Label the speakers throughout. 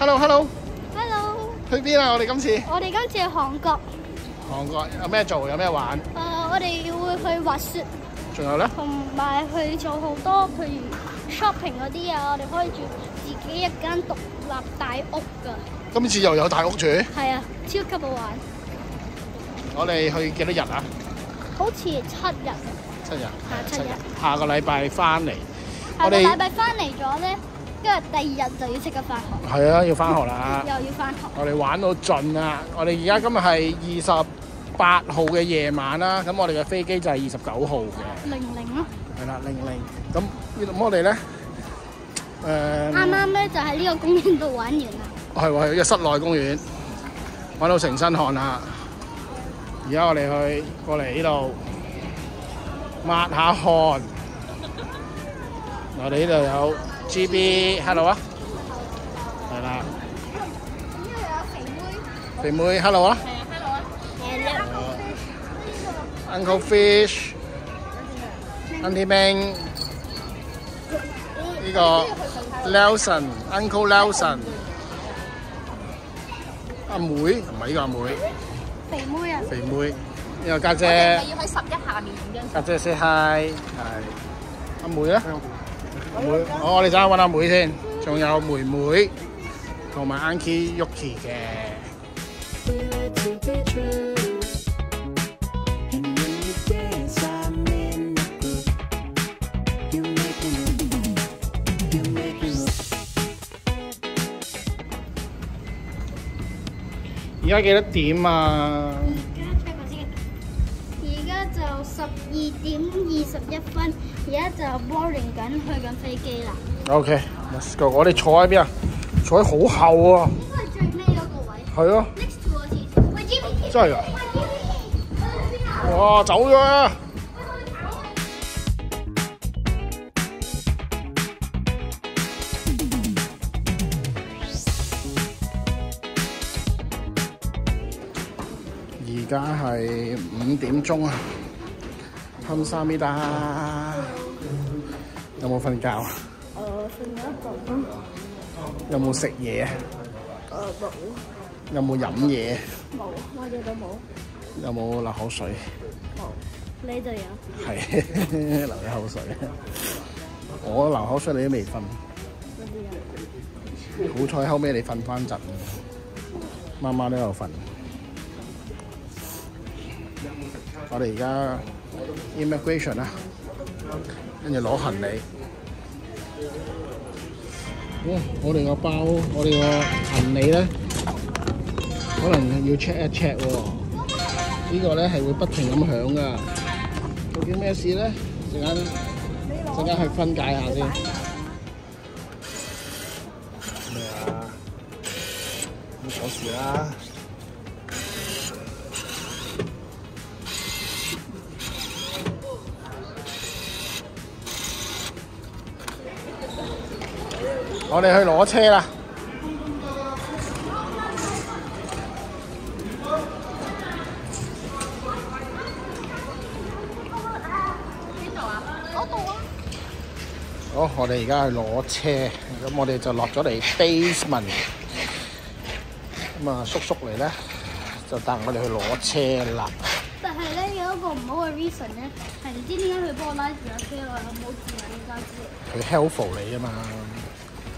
Speaker 1: Hello。
Speaker 2: Hello。
Speaker 1: 去邊啊？我哋今次
Speaker 2: 我哋今次去韓國。
Speaker 1: 韓國有咩做？有咩玩？
Speaker 2: 我哋會去滑雪。
Speaker 1: 仲有咧？
Speaker 2: 同埋去做好多，譬如 shopping 嗰啲啊，我哋可以住自己一間獨立大屋㗎。
Speaker 1: 今次又有大屋住？
Speaker 2: 係啊，超級好玩。
Speaker 1: 我哋去幾多日啊？
Speaker 2: 好似7日。
Speaker 1: 7日。
Speaker 2: 係7日。
Speaker 1: 下個禮拜翻嚟。
Speaker 2: 下個禮拜翻嚟咗咧，跟住第2日就要即刻翻學。
Speaker 1: 係啊，要翻學啦。
Speaker 2: 又要翻學。
Speaker 1: 我哋玩到盡啊！我哋而家今日係28號嘅夜晚啦，咁我哋嘅飛機就係29號嘅。
Speaker 2: 00咯。
Speaker 1: 係啦，00。咁我哋咧
Speaker 2: 啱啱咧就喺呢個公園度玩完啦。
Speaker 1: 係喎，去室內公園玩到成身汗啦。而家我哋過嚟呢度抹下汗。我哋呢度有 GB，hello 啊，係啦。
Speaker 2: 呢度有
Speaker 1: 肥妹 ，hello 啊。Uncle Fish、Auntie Ming， 呢個 Nelson、Uncle Nelson， 阿妹唔係呢個阿妹，
Speaker 2: 肥妹啊！
Speaker 1: 肥妹，呢個家姐。
Speaker 3: 要喺11下面影張。
Speaker 1: 家姐 say hi， 係阿妹咧？阿妹，我哋陣間揾阿妹先，仲有妹妹同埋 Auntie Yuki 嘅。而家幾多點啊？
Speaker 2: 而家就12點21分，而家就 boarding 緊，去緊飛機啦。
Speaker 1: OK，let's go。我哋坐喺邊啊？坐喺好後啊！
Speaker 2: 應該係最尾嗰個位。
Speaker 1: 係咯。
Speaker 2: Next to 我前。喂 Jimmy。
Speaker 1: 真係㗎？哇！走咗啊！而家係5點鐘啊！堪沙咪達，有冇瞓覺啊？
Speaker 2: 瞓咗一陣。
Speaker 1: 有冇食嘢啊？
Speaker 2: 冇。
Speaker 1: 有冇飲嘢？
Speaker 2: 冇，我哋都冇。
Speaker 1: 有冇流口水？
Speaker 2: 冇。你就有。
Speaker 1: 係流咗口水。我流口水，你都未瞓。好彩後尾你瞓翻陣，媽媽都有瞓。我哋而家 immigration 啦，跟住攞行李。我哋個包，我哋個行李咧，可能要 check 一 check 喎。呢個咧係會不停咁響噶。究竟咩事咧？陣間去分解下先。咩啊？冇鎖匙啦。我哋去攞車啦。
Speaker 3: 邊度啊？嗰度啊。
Speaker 1: 好，我哋而家去攞車，咁我哋就落咗嚟 basement。咁啊，叔叔嚟咧就帶我哋去攞車啦。
Speaker 2: 但係咧有一個唔好嘅 reason 咧，係唔知點解佢幫我拉住架車落去，冇住埋呢架車。
Speaker 1: 佢 helpful 你啊嘛。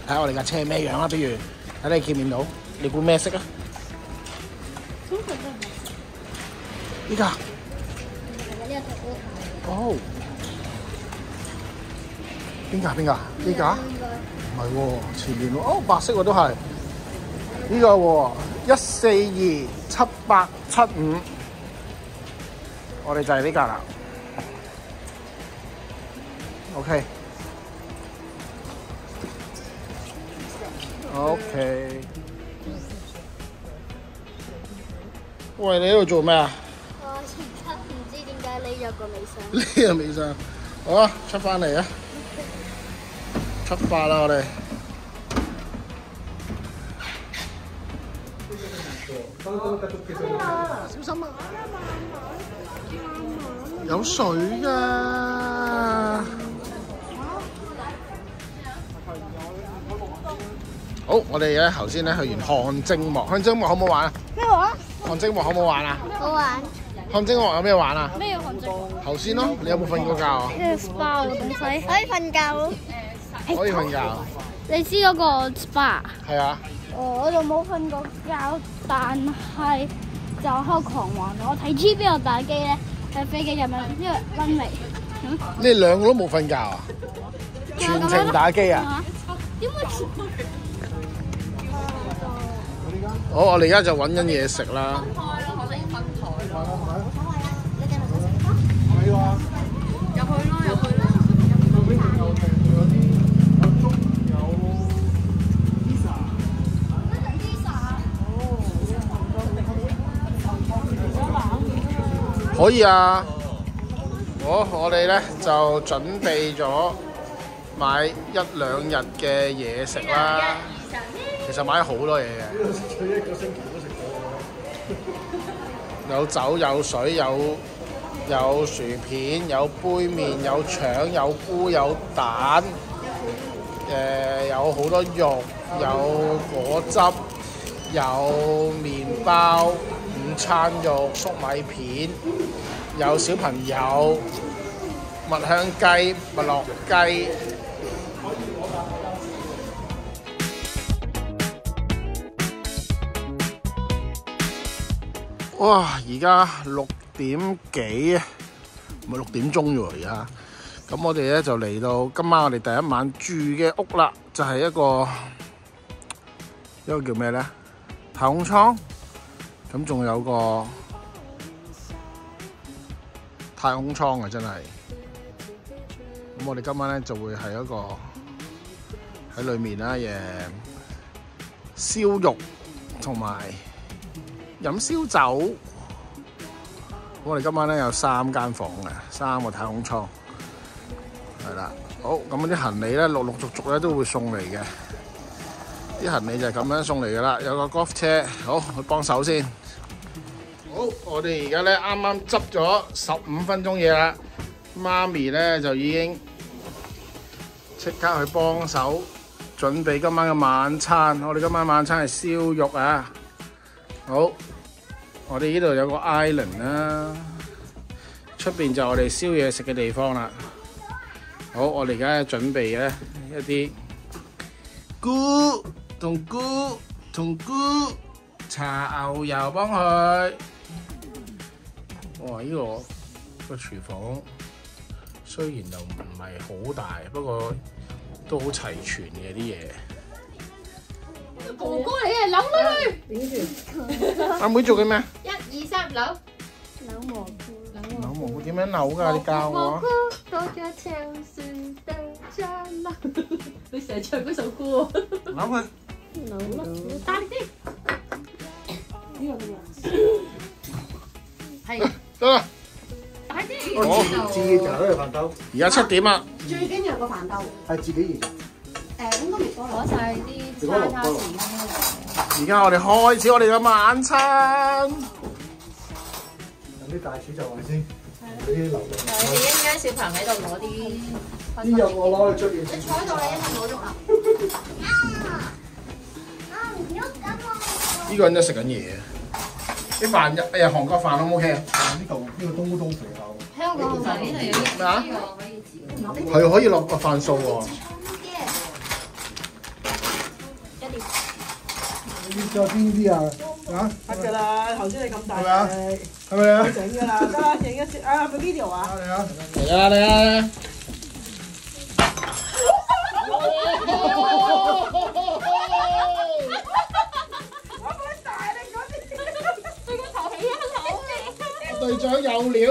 Speaker 1: 睇下我哋架車咩樣啊？不如睇你見唔見到？你估咩色啊？
Speaker 2: 咁佢都唔係。
Speaker 1: 呢架。
Speaker 2: 呢一隻
Speaker 1: 哦。邊架？呢架？唔係喎，前面喎。哦，白色喎都係。呢個喎，1427875。我哋就係呢架啦。OK。OK。喂，你喺度做咩啊？
Speaker 2: 我前刻唔知點解你有個尾箱。
Speaker 1: 呢個尾箱，好啊，出翻嚟啊！出發啦，我哋。小心啊！有水㗎。好，好，我哋咧頭先咧去完汗蒸幕，汗蒸幕好唔好玩啊？
Speaker 2: 咩話？
Speaker 1: 汗蒸幕好唔好玩啊？
Speaker 2: 好玩。
Speaker 1: 汗蒸幕有咩玩啊？
Speaker 2: 咩汗蒸幕？
Speaker 1: 頭先咯，你有冇瞓過覺啊？
Speaker 2: 呢個 SPA 嘅東西可以瞓覺。
Speaker 1: 可以瞓覺。
Speaker 2: 你知嗰個 SPA？
Speaker 1: 係啊。
Speaker 2: 我就冇瞓過覺，但係就喺度狂玩。我睇 TV 度打機咧，喺飛機入面，因為溫妮。
Speaker 1: 你哋兩個都冇瞓覺啊？全程打機啊？
Speaker 2: 點會？
Speaker 1: 好，我哋而家就揾緊嘢食啦。可以啊！我哋咧就準備咗買1、2日嘅嘢食啦。其實買咗好多嘢嘅，有酒有水有薯片有杯麵有腸有菇有蛋，有好多肉有果汁有麵包午餐肉粟米片，有小朋友蜜香雞麥樂雞。哇！而家6點幾啊，唔係6點鐘啫喎，而家。咁我哋咧就嚟到今晚我哋第一晚住嘅屋啦，就係一個叫咩咧？太空艙。咁仲有個太空艙啊，真係。咁我哋今晚咧就會係一個喺裏面啦，燒肉同埋飲燒酒。我哋今晚咧有3間房嘅，3個太空艙，係啦。好，咁啲行李咧陸陸續續咧都會送嚟嘅。啲行李就係咁樣送嚟㗎啦。有個 golf 車，好去幫手先。好，我哋而家咧啱啱執咗15分鐘嘢啦。媽咪咧就已經即刻去幫手準備今晚嘅晚餐。我哋今晚晚餐係燒肉啊。好。我哋呢度有個 island 啦，出邊就我哋燒嘢食嘅地方啦。好，我哋而家準備咧一啲菇同菇搽牛油幫佢。哇！呢個廚房雖然就唔係好大，不過都好齊全嘅啲嘢。
Speaker 3: 哥哥你係扭女，
Speaker 1: 阿妹做緊咩
Speaker 3: 1、2、3扭。
Speaker 2: 扭蘑菇。
Speaker 1: 扭蘑菇點樣扭㗎？你教我。
Speaker 3: 多咗條樹的蟑螂。你成日唱嗰首歌喎。
Speaker 1: 扭佢。
Speaker 2: 扭咯。
Speaker 3: 大力啲。呢個點啊？係。
Speaker 1: 得啦。
Speaker 3: 大啲。
Speaker 1: 好。
Speaker 4: 自熱就係嗰個飯兜。
Speaker 1: 而家7點啦。
Speaker 5: 最緊要個飯兜，
Speaker 4: 係自己熱。
Speaker 5: 應該唔多
Speaker 3: 攞晒啲叉匙咁
Speaker 1: 而家我哋開始我哋嘅晚餐。
Speaker 4: 等啲大廚就話先，俾啲流動。
Speaker 3: 你哋一間小朋友喺度攞啲。
Speaker 4: 呢日我攞去出面。
Speaker 5: 你坐喺度，你一陣冇喐啊！
Speaker 2: 唔喐咁喎。
Speaker 1: 呢個人都食緊嘢。啲飯韓國飯 O 唔 OK 啊？
Speaker 4: 呢個東肥厚。
Speaker 3: 香港飯呢度有啲
Speaker 1: 咩啊？
Speaker 3: 可以自己。
Speaker 1: 係可以落個飯數喎。
Speaker 4: 仲有邊啲啊？啊？
Speaker 6: 得㗎啦，頭先你咁大
Speaker 4: 係咪啊？
Speaker 6: 隻，
Speaker 4: 係咪啊？
Speaker 6: 整㗎啦，得啦，影一攝啊，video 啊！
Speaker 4: 嚟啊！
Speaker 1: 嚟啊嚟啊！隊長有料。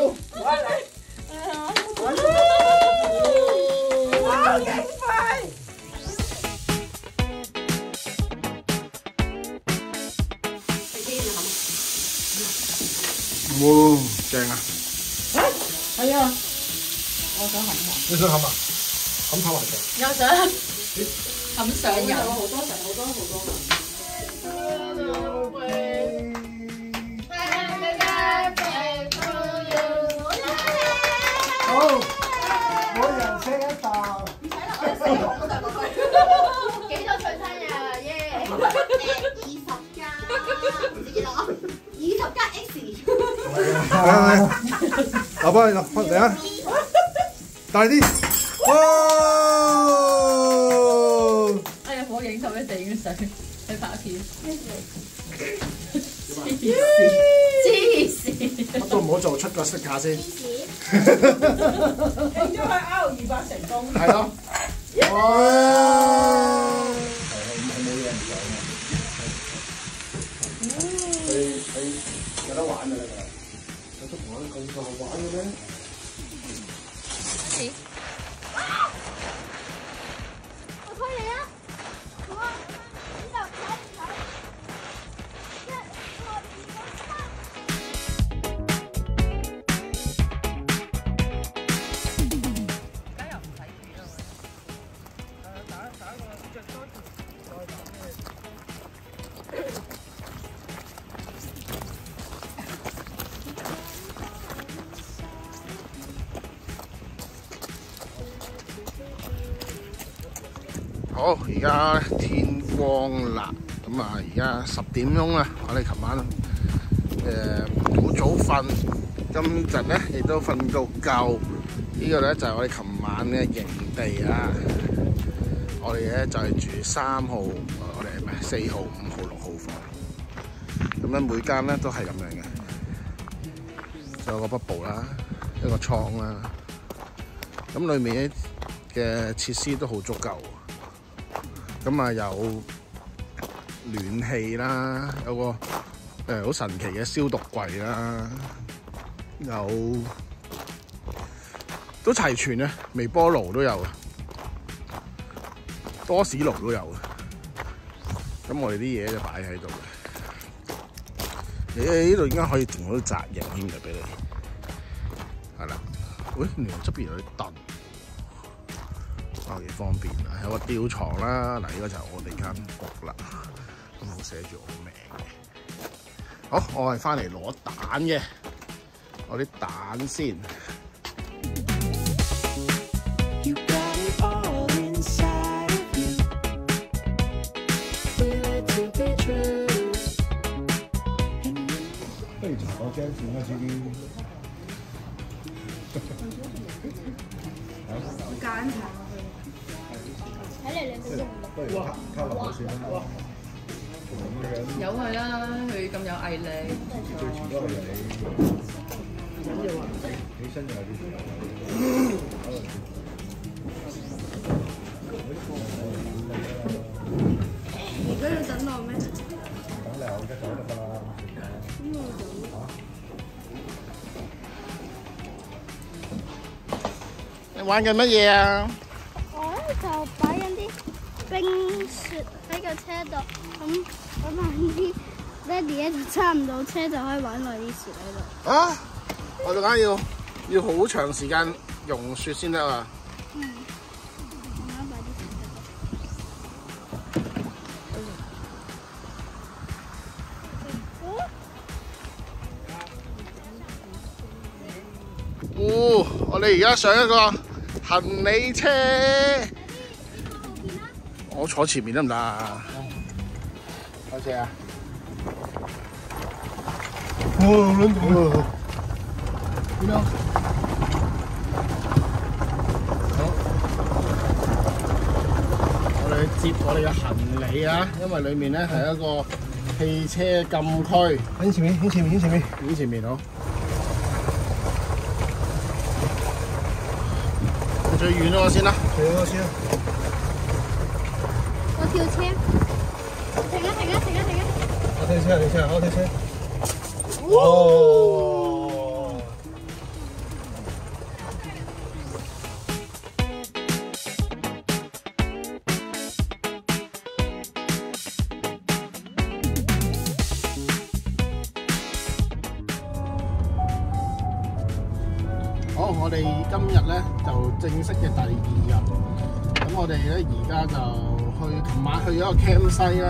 Speaker 6: 哇！勁快！
Speaker 1: 哇，正啊！
Speaker 6: 係啊，我想冚啊！
Speaker 4: 你想冚啊？冚頭嚟嘅。
Speaker 3: 有想冚上油。
Speaker 6: 好多成好多好多。
Speaker 4: 好，每人食一啖。
Speaker 3: 幾多歲生日？耶！
Speaker 4: 老婆嚟啊！大啲！哇！
Speaker 3: 哎呀，火影頭一定要上去拍片。黐線！
Speaker 1: 乜都唔好做，出個色價先。
Speaker 6: 影咗佢 R200成功。
Speaker 1: 係咯。哇！冇嘢唔講嘅。佢有得玩㗎啦，有得玩咁就玩嘅咩？
Speaker 2: 我推你啊！好啊，呢度睇唔睇？一、二、三。
Speaker 1: 好，而家天光啦，咁啊，而家10點鐘啦。我哋琴晚好早瞓，今陣咧亦都瞓到夠。呢個咧就係我哋琴晚嘅營地啊。我哋咧就係住3號，我哋係咩4號、5號、6號房。咁咧每間咧都係咁樣嘅，有個 bubble 啦，一個倉啦。咁裏面嘅設施都好足夠。咁啊有暖氣啦，有個好神奇嘅消毒櫃啦，有都齊全嘅，微波爐都有嘅，多士爐都有嘅。咁我哋啲嘢就擺喺度嘅。呢度應該可以整好啲紮營添嘅俾你，係啦。喂，原來側邊有啲凳。幾方便啊！有個吊床啦，嗱，呢個就係我哋間屋啦，咁好寫住我名嘅。好，我係翻嚟攞蛋嘅，攞啲蛋先。
Speaker 4: 不如查我張轉開 CD。
Speaker 2: 揀睇嚟你都用唔到。
Speaker 4: 不如溝落去先啦。
Speaker 3: 由佢啦，佢咁有毅力。
Speaker 4: 最全都係你。起身就係啲時候。
Speaker 2: 而家要等我咩？
Speaker 4: 等你一走得㗎啦。
Speaker 1: 你玩緊乜嘢啊？
Speaker 2: 我咧就擺緊啲冰雪喺個車度，咁慢啲，爹哋咧就揸唔到車就可以玩耐啲雪喺度。
Speaker 1: 啊！我哋梗要好長時間融雪先得啊！
Speaker 2: 慢慢擺啲雪喺度。
Speaker 1: 我哋而家上一個行李車，我坐前面得唔得啊？開車啊！
Speaker 4: 哇！撚到
Speaker 1: 點樣？好，我哋接我哋嘅行李啊，因為裏面咧係一個汽車禁區。
Speaker 4: 喺前面，喺前面，喺前面。
Speaker 1: 喺前面好。最遠嗰個先啦，
Speaker 4: 最遠嗰個先啦。
Speaker 2: 我跳車，停啊！
Speaker 4: 我睇車，我睇車。哦！
Speaker 1: 好，我哋今日咧就正式嘅第2日，咁我哋咧而家就琴晚去咗個 campsite 啦，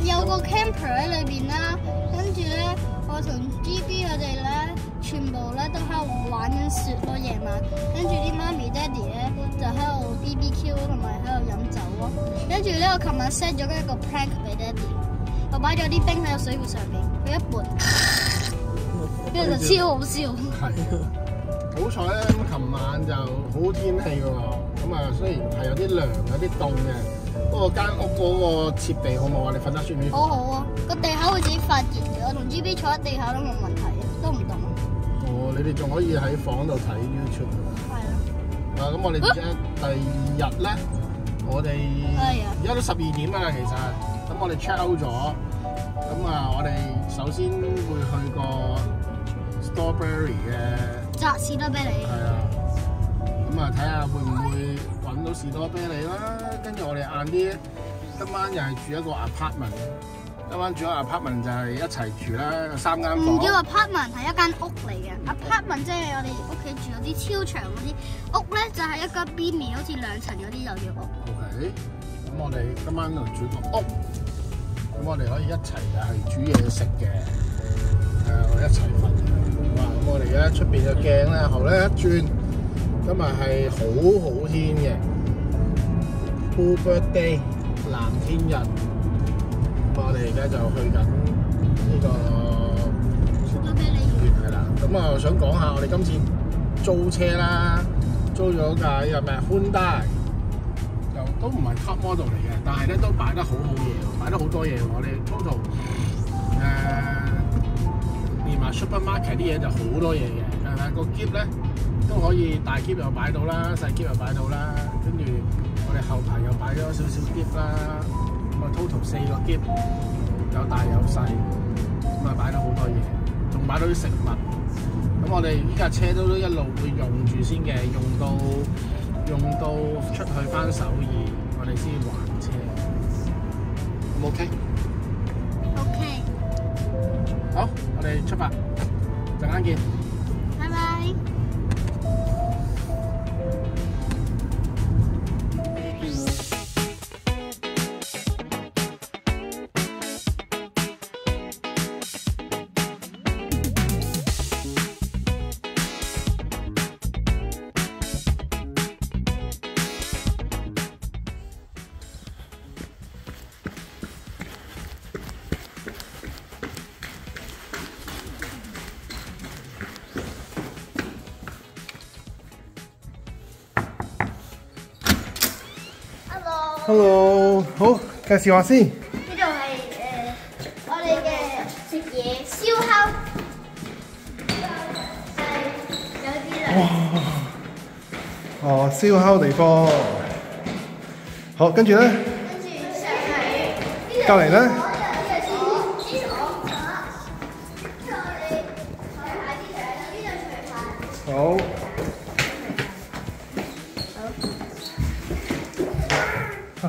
Speaker 2: 有個 camper 喺裏邊啦，跟住咧我同 GB 佢哋咧全部咧都喺度玩緊雪咯，夜晚，跟住啲媽咪爹哋咧就喺度 BBQ 同埋喺度飲酒咯，跟住咧我琴晚 set 咗一個 prank 俾爹哋，我擺咗啲冰喺個水壺上面，佢一撥。跟住就超好笑。
Speaker 1: 係。好彩咧，咁琴晚就好天氣喎，咁啊雖然係有啲涼有啲凍嘅，不過間屋嗰個設備好唔好啊？你瞓得舒唔舒服？
Speaker 2: 好好啊，個地下會自己發熱嘅，我同 GB 坐喺地下都冇問題嘅，都唔凍。
Speaker 1: 哦，你哋仲可以喺房度睇 YouTube。
Speaker 2: 係啊。
Speaker 1: 啊，咁我哋而家第二日咧，我哋而家都12點啦，其實，咁我哋 check out 咗，咁啊，我哋首先會去個 Strawberry 嘅。
Speaker 2: 扎士多啤梨。
Speaker 1: 係啊，咁啊睇下會唔會揾到士多啤梨啦，跟住我哋晏啲，今晚又係住一個 apartment， 今晚住一個 apartment 就係一齊住啦，3間房。
Speaker 2: 唔叫 apartment 係一間屋嚟嘅 ，apartment 即係我哋屋企住嗰啲超長嗰啲屋咧，就係一個邊面好似2層嗰啲就叫屋。
Speaker 1: OK， 咁我哋今晚就住個屋，咁我哋可以一齊係煮嘢食嘅，我哋一齊瞓。咁我哋而家出邊嘅鏡咧，後咧一轉，今日係好天嘅 ，Blue Birthday 藍天日。咁我哋而家就去緊呢個
Speaker 2: 士多啤梨園。
Speaker 1: 係啦，咁啊想講下我哋今次租車啦，租咗架又咩 Hyundai， 就都唔係 top model 嚟嘅，但係咧都擺得好嘢，擺得好多嘢。我哋 total 連埋 supermarket 啲嘢就好多嘢嘅，係咪個篋咧都可以大篋又擺到啦，細篋又擺到啦，跟住我哋後排又擺咗少少篋啦，咁啊 total 4個篋，有大有細，咁啊擺得好多嘢，仲擺到啲食物。咁我哋依架車都一路會用住先嘅，用到出去翻首爾，我哋先還車。咁 OK？OK。好，我哋出發，陣間見。
Speaker 2: 拜拜。
Speaker 4: Hello， 好，介紹下先。
Speaker 2: 呢度係我哋嘅食嘢燒烤，有啲涼。
Speaker 4: 哦，燒烤地方。好，跟住咧。
Speaker 2: 跟住就係
Speaker 4: 隔離咧。好。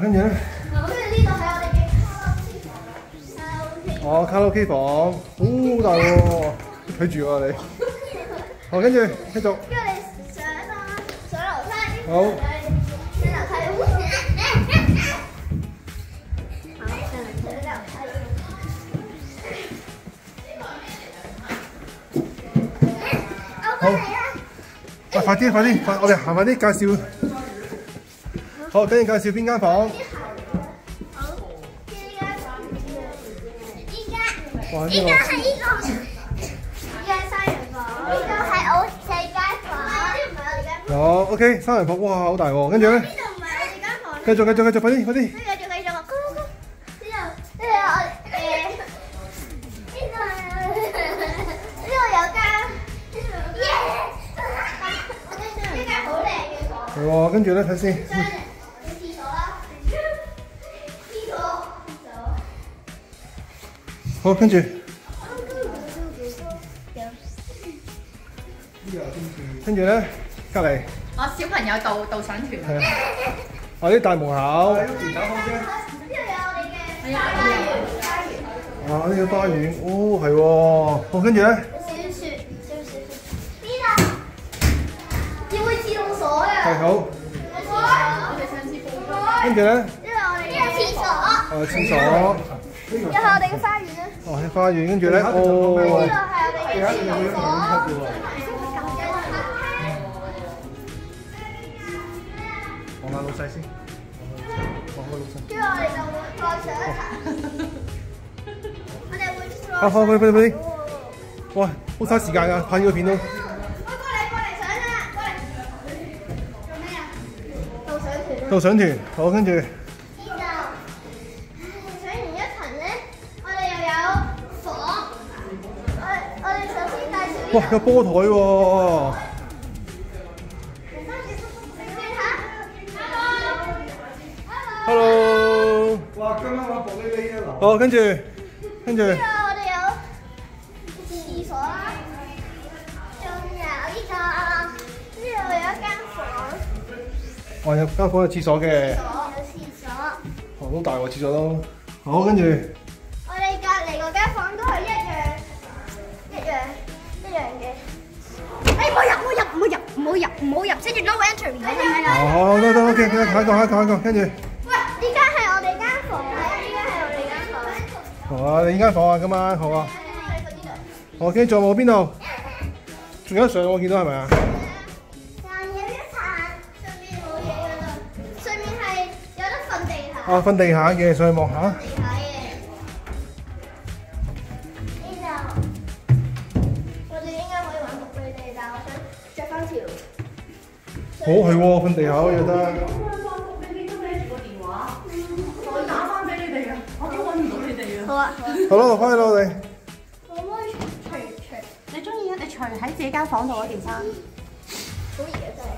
Speaker 4: 跟住咧，
Speaker 2: 跟住呢度係我哋嘅卡拉 OK 房。
Speaker 4: 哦，卡拉 OK 房，好大喎，睇住喎你。好，跟住繼續。
Speaker 2: 跟住你上樓梯。
Speaker 4: 好。
Speaker 2: 上樓
Speaker 4: 好。快啲，我哋行快啲介紹。好，跟住介紹邊間房？哇！呢個
Speaker 2: 係三人房，呢個係我四間房，呢啲唔係我哋間房。
Speaker 4: 有 OK， 三人房，哇，好大喎！跟住咧，
Speaker 2: 呢度唔係我哋間房。
Speaker 4: 繼續，快啲！
Speaker 2: 繼續，呢度我有間，呢間好靚嘅房。
Speaker 4: 係喎，跟住咧睇先。
Speaker 2: 廁所啦，廁所。
Speaker 4: 好，跟住。跟住咧，隔離。
Speaker 3: 我小朋友導賞團。
Speaker 4: 係啊。我啲大門口。
Speaker 2: 呢度有我哋嘅花園。
Speaker 4: 啊！呢個花園，哦，係喎。好，跟住咧。
Speaker 2: 小雪。呢度要會自動鎖嘅。
Speaker 4: 係好。跟住咧。
Speaker 2: 呢度我哋嘅廁所。
Speaker 4: 廁所。
Speaker 2: 又係我哋嘅花園啦。
Speaker 4: 哦，喺花園，跟住咧，
Speaker 2: 呢度係我哋嘅廁所。
Speaker 4: 望下老細先。望下老細。
Speaker 2: 跟住我哋就會再上一層。我哋會再。
Speaker 4: 快啲！哇！好嘥時間㗎，拍呢個片都。
Speaker 2: 過嚟上啦，過嚟。做咩啊？導賞團。
Speaker 4: 導賞團，好，跟住。
Speaker 2: 呢度上完一層咧，我哋又有房。我哋首先介紹。
Speaker 4: 哇，有波台喎。Hello。哇，今晚我玻璃呢一樓。好，跟住。
Speaker 2: 呢度我哋有廁所啦，仲有呢度有一間房。
Speaker 4: 哇，有間房有廁所嘅。
Speaker 2: 有廁所。
Speaker 4: 哦，都大喎廁所都。好，跟住。
Speaker 2: 我哋隔離嗰間房都係一樣嘅。唔好入，跟住 no entry。
Speaker 4: 好，得 ，OK， 下一個，跟住。
Speaker 2: 喂，呢間係我哋間房啊！
Speaker 4: 好啊，你呢間房啊，今晚好啊。我跟住仲有冇邊度？仲有上我見到係咪啊？
Speaker 2: 上有一層，上面冇嘢㗎啦。上面係有得瞓地下。
Speaker 4: 啊，瞓地下嘅，上去望下。
Speaker 2: 地下嘅。呢度，我哋應該可以玩木地地，但係我想着翻條。
Speaker 4: 好係喎，瞓地下可以得。
Speaker 2: 好啊。
Speaker 4: 好啦，落翻去啦，我哋。
Speaker 2: 可唔可以除？
Speaker 5: 你中意啊？你除喺自己間房度嗰件衫。
Speaker 2: 好熱啊！真係。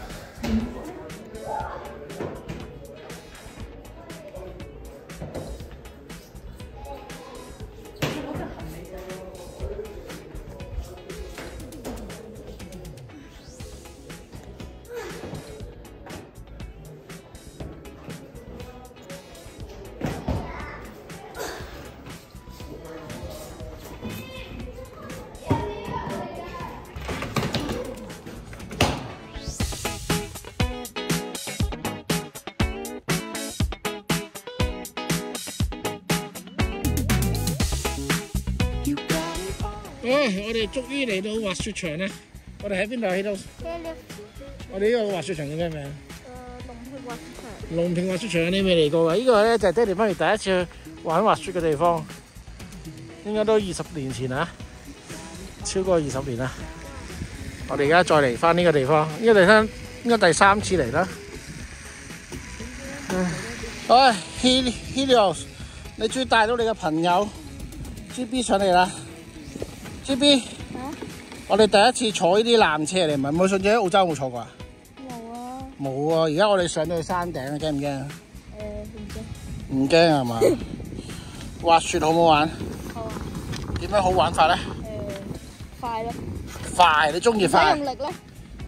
Speaker 1: 我哋終於嚟到滑雪場啦！我哋喺邊度喺度？我哋呢個滑雪場叫咩名？龍平滑雪場。你未嚟過㗎？呢個咧就係爹哋媽咪第一次去玩滑雪嘅地方，應該都20年前啦，超過20年啦。我哋而家再嚟翻呢個地方，呢個地方應該第3次嚟啦。喂 ，Helios， 你終於帶到你嘅朋友 GB 上嚟啦。GB， 我哋第一次坐呢啲纜車嚟，唔係冇上次喺澳洲冇坐過啊？
Speaker 2: 冇啊。
Speaker 1: 冇啊！而家我哋上到去山頂，驚唔驚？唔驚。唔驚係嘛？滑雪好唔好玩？
Speaker 2: 好啊。
Speaker 1: 點樣好玩法咧？
Speaker 2: 快咯。
Speaker 1: 快，你中意快？
Speaker 2: 唔使用力咧？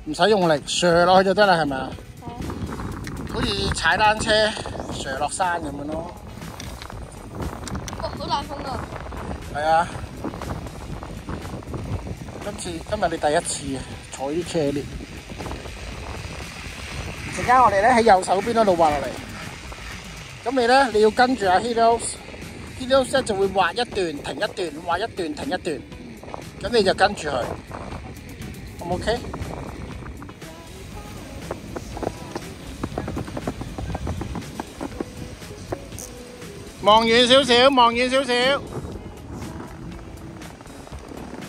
Speaker 1: 唔使用力，射落去就得啦，係咪啊？
Speaker 2: 係啊。
Speaker 1: 好似踩單車射落山咁樣咯。
Speaker 2: 哇！好大風啊！
Speaker 1: 係啊。今日你第一次坐呢啲車 lift，陣間我哋咧喺右手邊嗰度滑落嚟，咁你要跟住阿 Helios 咧就會滑一段停一段，滑一段停一段，咁你就跟住佢，好唔 OK？望遠少少，望遠少少。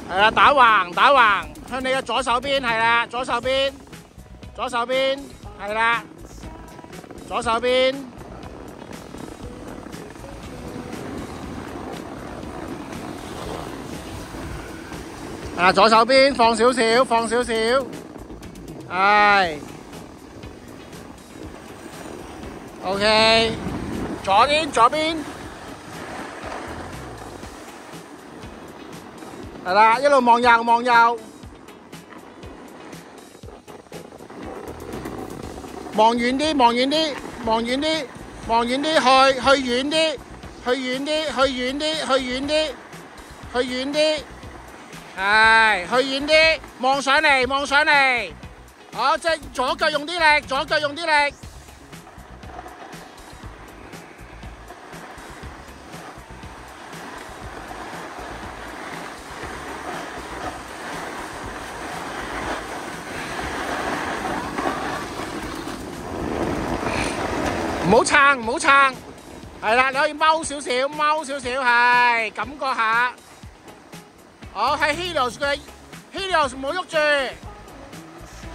Speaker 1: 係啦，打橫，向你嘅左手邊，係啦，左手邊，係啦，左手邊，左手邊，放少少，係 ，OK， 左邊。係啦，一路望右，望遠啲，去遠啲，係，去遠啲，望上嚟，好，即係左腳用啲力，唔好撐，係啦，你可以踎少少，係，感覺下。好，喺 Helios 嘅 Helios 唔好喐住。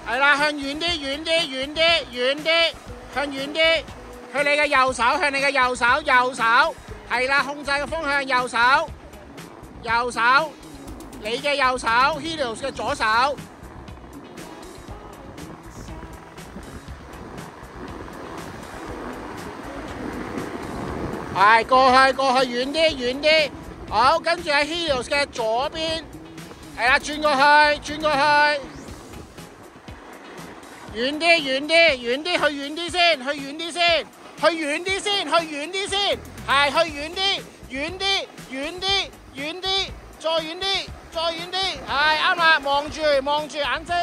Speaker 1: 係啦，向遠啲，遠啲，遠啲，遠啲，向遠啲。向你嘅右手，向你嘅右手，右手。係啦，控制個風向右手，右手。你嘅右手 ，Helios 嘅左手。係過去，過去，遠啲，遠啲。好，跟住喺 Helios 嘅左邊。係啦，轉過去，轉過去。遠啲，遠啲，遠啲，去遠啲先，去遠啲先，去遠啲先，去遠啲先。係，去遠啲，遠啲，遠啲，遠啲，再遠啲。再遠啲，係啱啦！望住望住眼睛。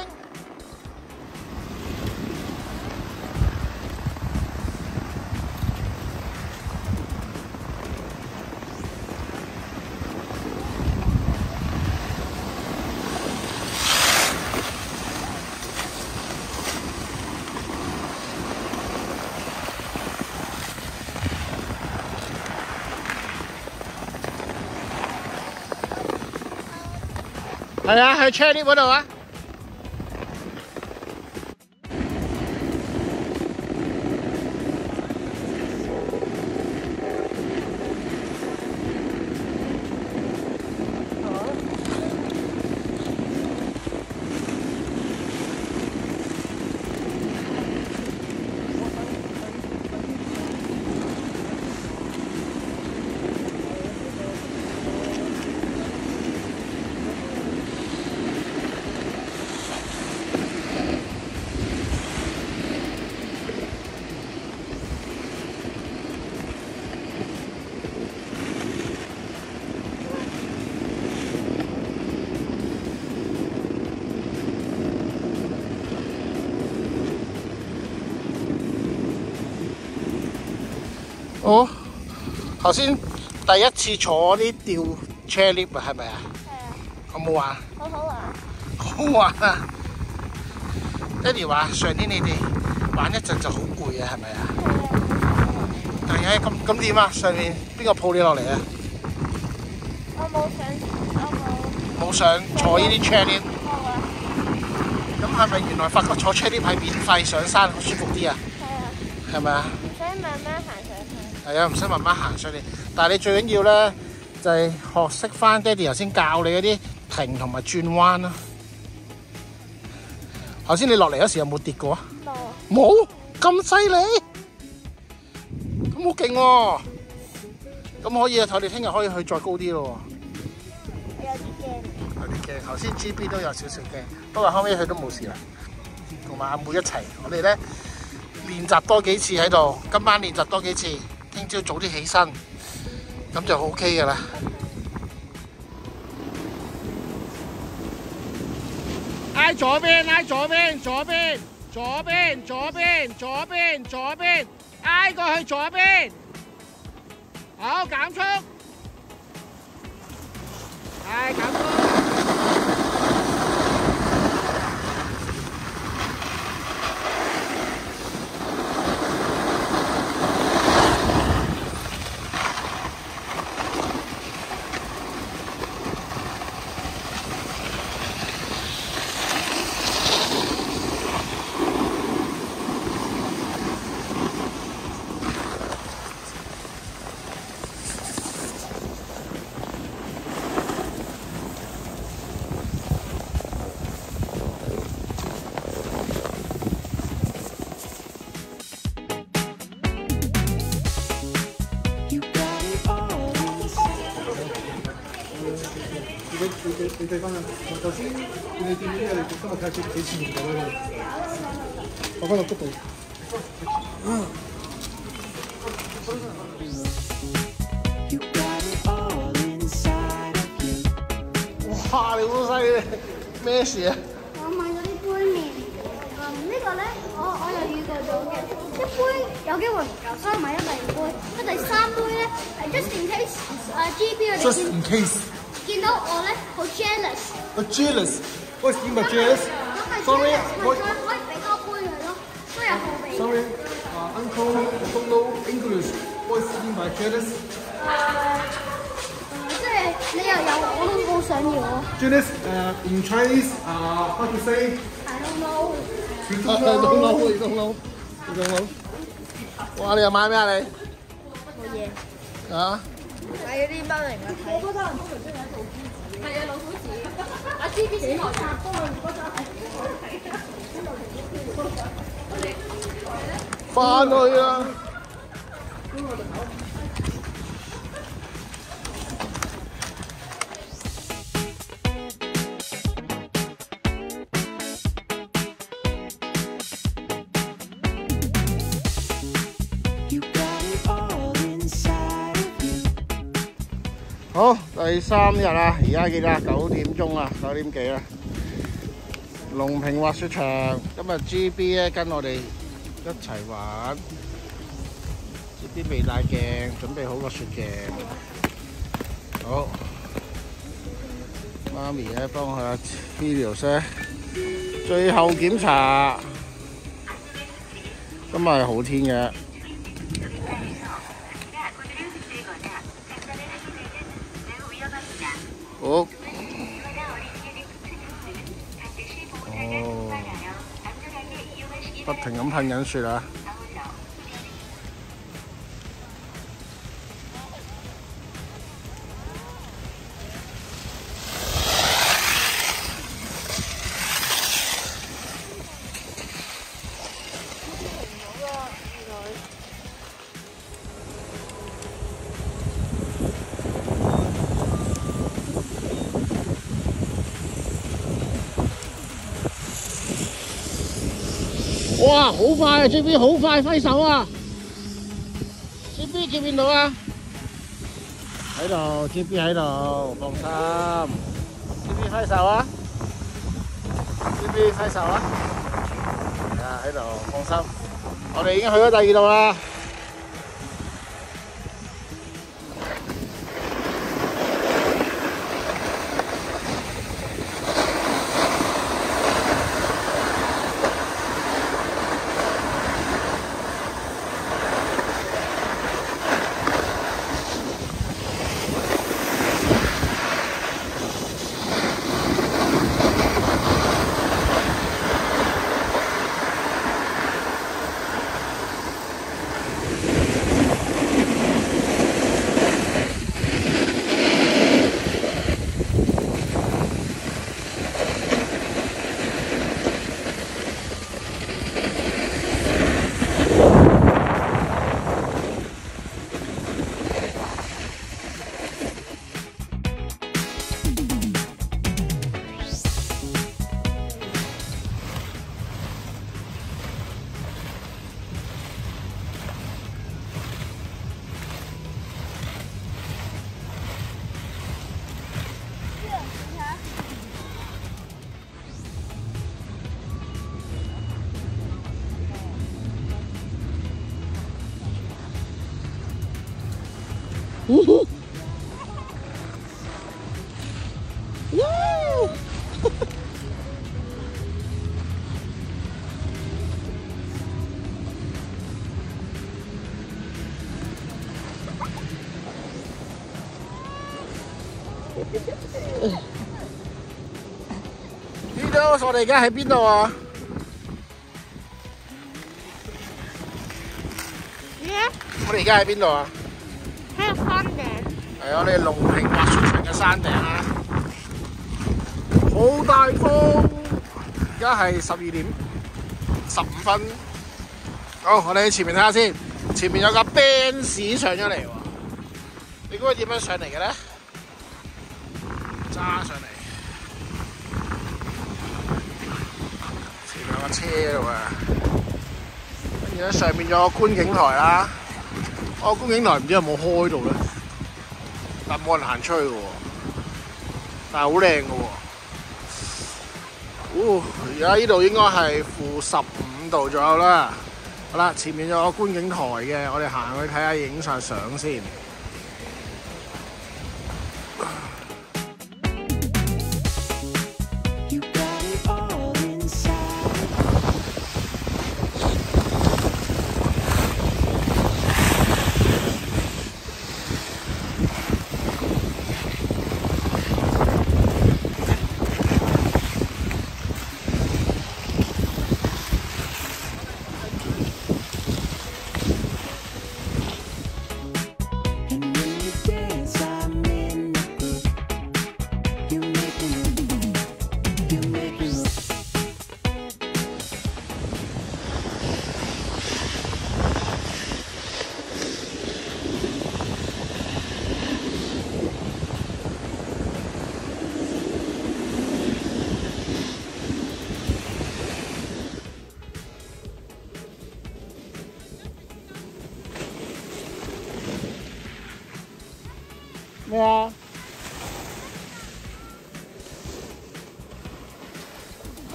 Speaker 1: 係啊，去 chairlift 嗰度啊！哦，頭先第一次坐呢吊 chairlift 啊，係咪啊？係啊。好唔好玩？好好玩。好玩啊！爹哋話上年你哋玩一陣就好攰啊，係咪啊？係啊。係咁點啊？上面邊個抱你落嚟啊？
Speaker 2: 我
Speaker 1: 冇上坐呢啲 chairlift。
Speaker 2: 冇啊。
Speaker 1: 咁係咪原來發覺坐 chairlift 係免費上山好舒服啲啊？
Speaker 2: 係啊。
Speaker 1: 係咪啊？
Speaker 2: 唔使慢慢行上去。
Speaker 1: 係啊，唔使慢慢行上嚟，但係你最緊要咧就係學識翻爹哋頭先教你嗰啲停同埋轉彎啦。頭先你落嚟嗰時有冇跌過啊？冇。冇？咁犀利？咁好勁喎！咁可以啊，我哋聽日可以去再高啲咯喎。
Speaker 2: 有啲驚。
Speaker 1: 有啲驚，頭先 GB 都有少少驚，不過後尾佢都冇事啦。同埋阿妹一齊，我哋咧練習多幾次喺度，今晚練習多幾次。聽朝早啲起身，咁就 OK 㗎啦。挨左邊，挨左邊，左邊，左邊，左邊，左邊，左邊，挨過去左邊。好，減速。係減速。
Speaker 4: 你對翻啊！頭先你見到啲嘢，你今日睇幾次唔到啦？我翻落谷度。哇！你好犀利，咩事啊？
Speaker 2: 我買咗啲杯麵，呢個咧我又遇過咗嘅，一杯有機會唔夠，所以買咗第二杯。咁第三杯咧，just in case GB 我哋
Speaker 4: Just in case。
Speaker 2: 見到我咧好 jealous。
Speaker 4: 我 jealous。What's in my jealous? Sorry，
Speaker 2: 我再可以俾多杯佢咯，都有後備。
Speaker 4: Sorry，Uncle don't know English. What's in my jealous？
Speaker 2: 即係你又有，我都冇想要啊。
Speaker 4: Julius, in Chinese, how to say?
Speaker 2: I don't know。
Speaker 4: You
Speaker 1: 東
Speaker 4: don't
Speaker 1: 撈，
Speaker 4: know.
Speaker 1: 你東撈，你東撈。哇！你又買咩啊你？
Speaker 2: 冇嘢。
Speaker 1: 啊？
Speaker 2: 買咗啲包嚟我睇。我覺得人通常中意做豬。係啊，老虎子。阿 G B 小學插波啊！嗰陣係。
Speaker 1: 翻去啊！好，第3日啦，而家幾多啊？9點鐘啊，9點幾啦。龍坪滑雪場，今日 GB 咧跟我哋一齊玩。GB 未帶鏡，準備好個雪鏡。好，媽咪咧幫佢阿 Helios 咧最後檢查。今日係好天嘅。好。哦，不停咁噴緊雪啊！哇，好快啊 ！JB 好快揮手啊 ！JB 見唔見到啊？喺度 ，JB 喺度，放心。JB 揮手啊 ！JB 揮手啊！係啊，喺度，放心。我哋已經去咗第2度啦。Helios，我哋而家喺邊度啊？我哋而家喺邊度啊？
Speaker 2: 喺個山頂。
Speaker 1: 係我哋龍坪滑雪場嘅山頂啊！好大風，而家係12點15分。好，我哋喺前面睇下先。前面有架 Benz 上咗嚟喎，你估佢點樣上嚟嘅咧？揸上嚟，前面有架車喺度啊！跟住咧上面有個觀景台啦。個觀景台唔知有冇開到咧，但冇人行出去嘅喎，但係好靚嘅喎。而家呢度應該係-15度左右啦。好啦，前面有個觀景台嘅，我哋行去睇下影晒相先。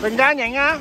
Speaker 1: 陣間影啊！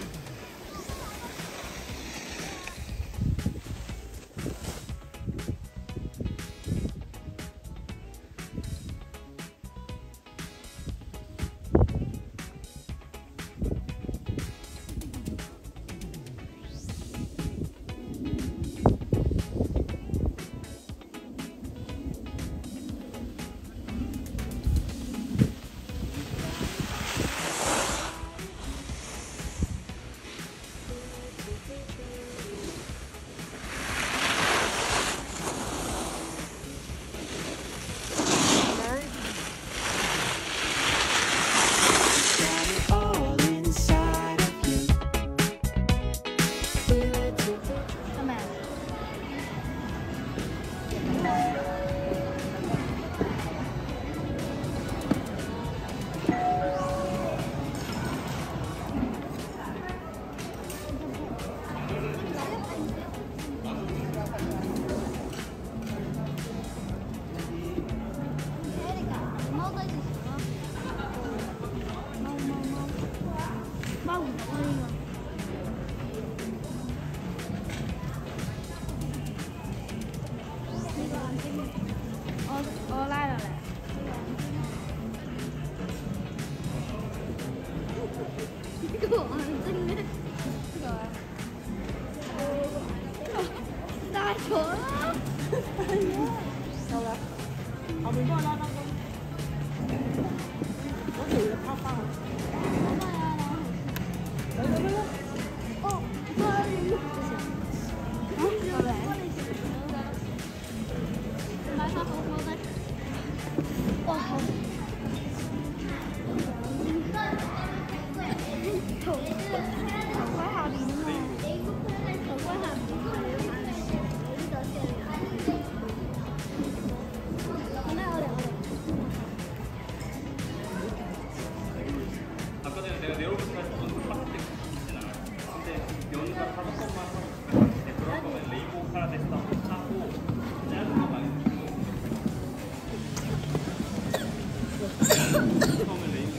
Speaker 2: 我拉落嚟。呢個眼睛咧，大咗啦！
Speaker 6: 夠啦，後面幫我拉翻高，嗰條要拋翻去。
Speaker 2: 哦，買翻好好咧。哇！頭盔下邊啊嘛，頭盔下邊
Speaker 7: 아까 전에 내가 내려오면서 똑같은 근데 연가 5번만 그럴 거면 레이보 카라데스 하고 짧은 거 많이 처음에 레이보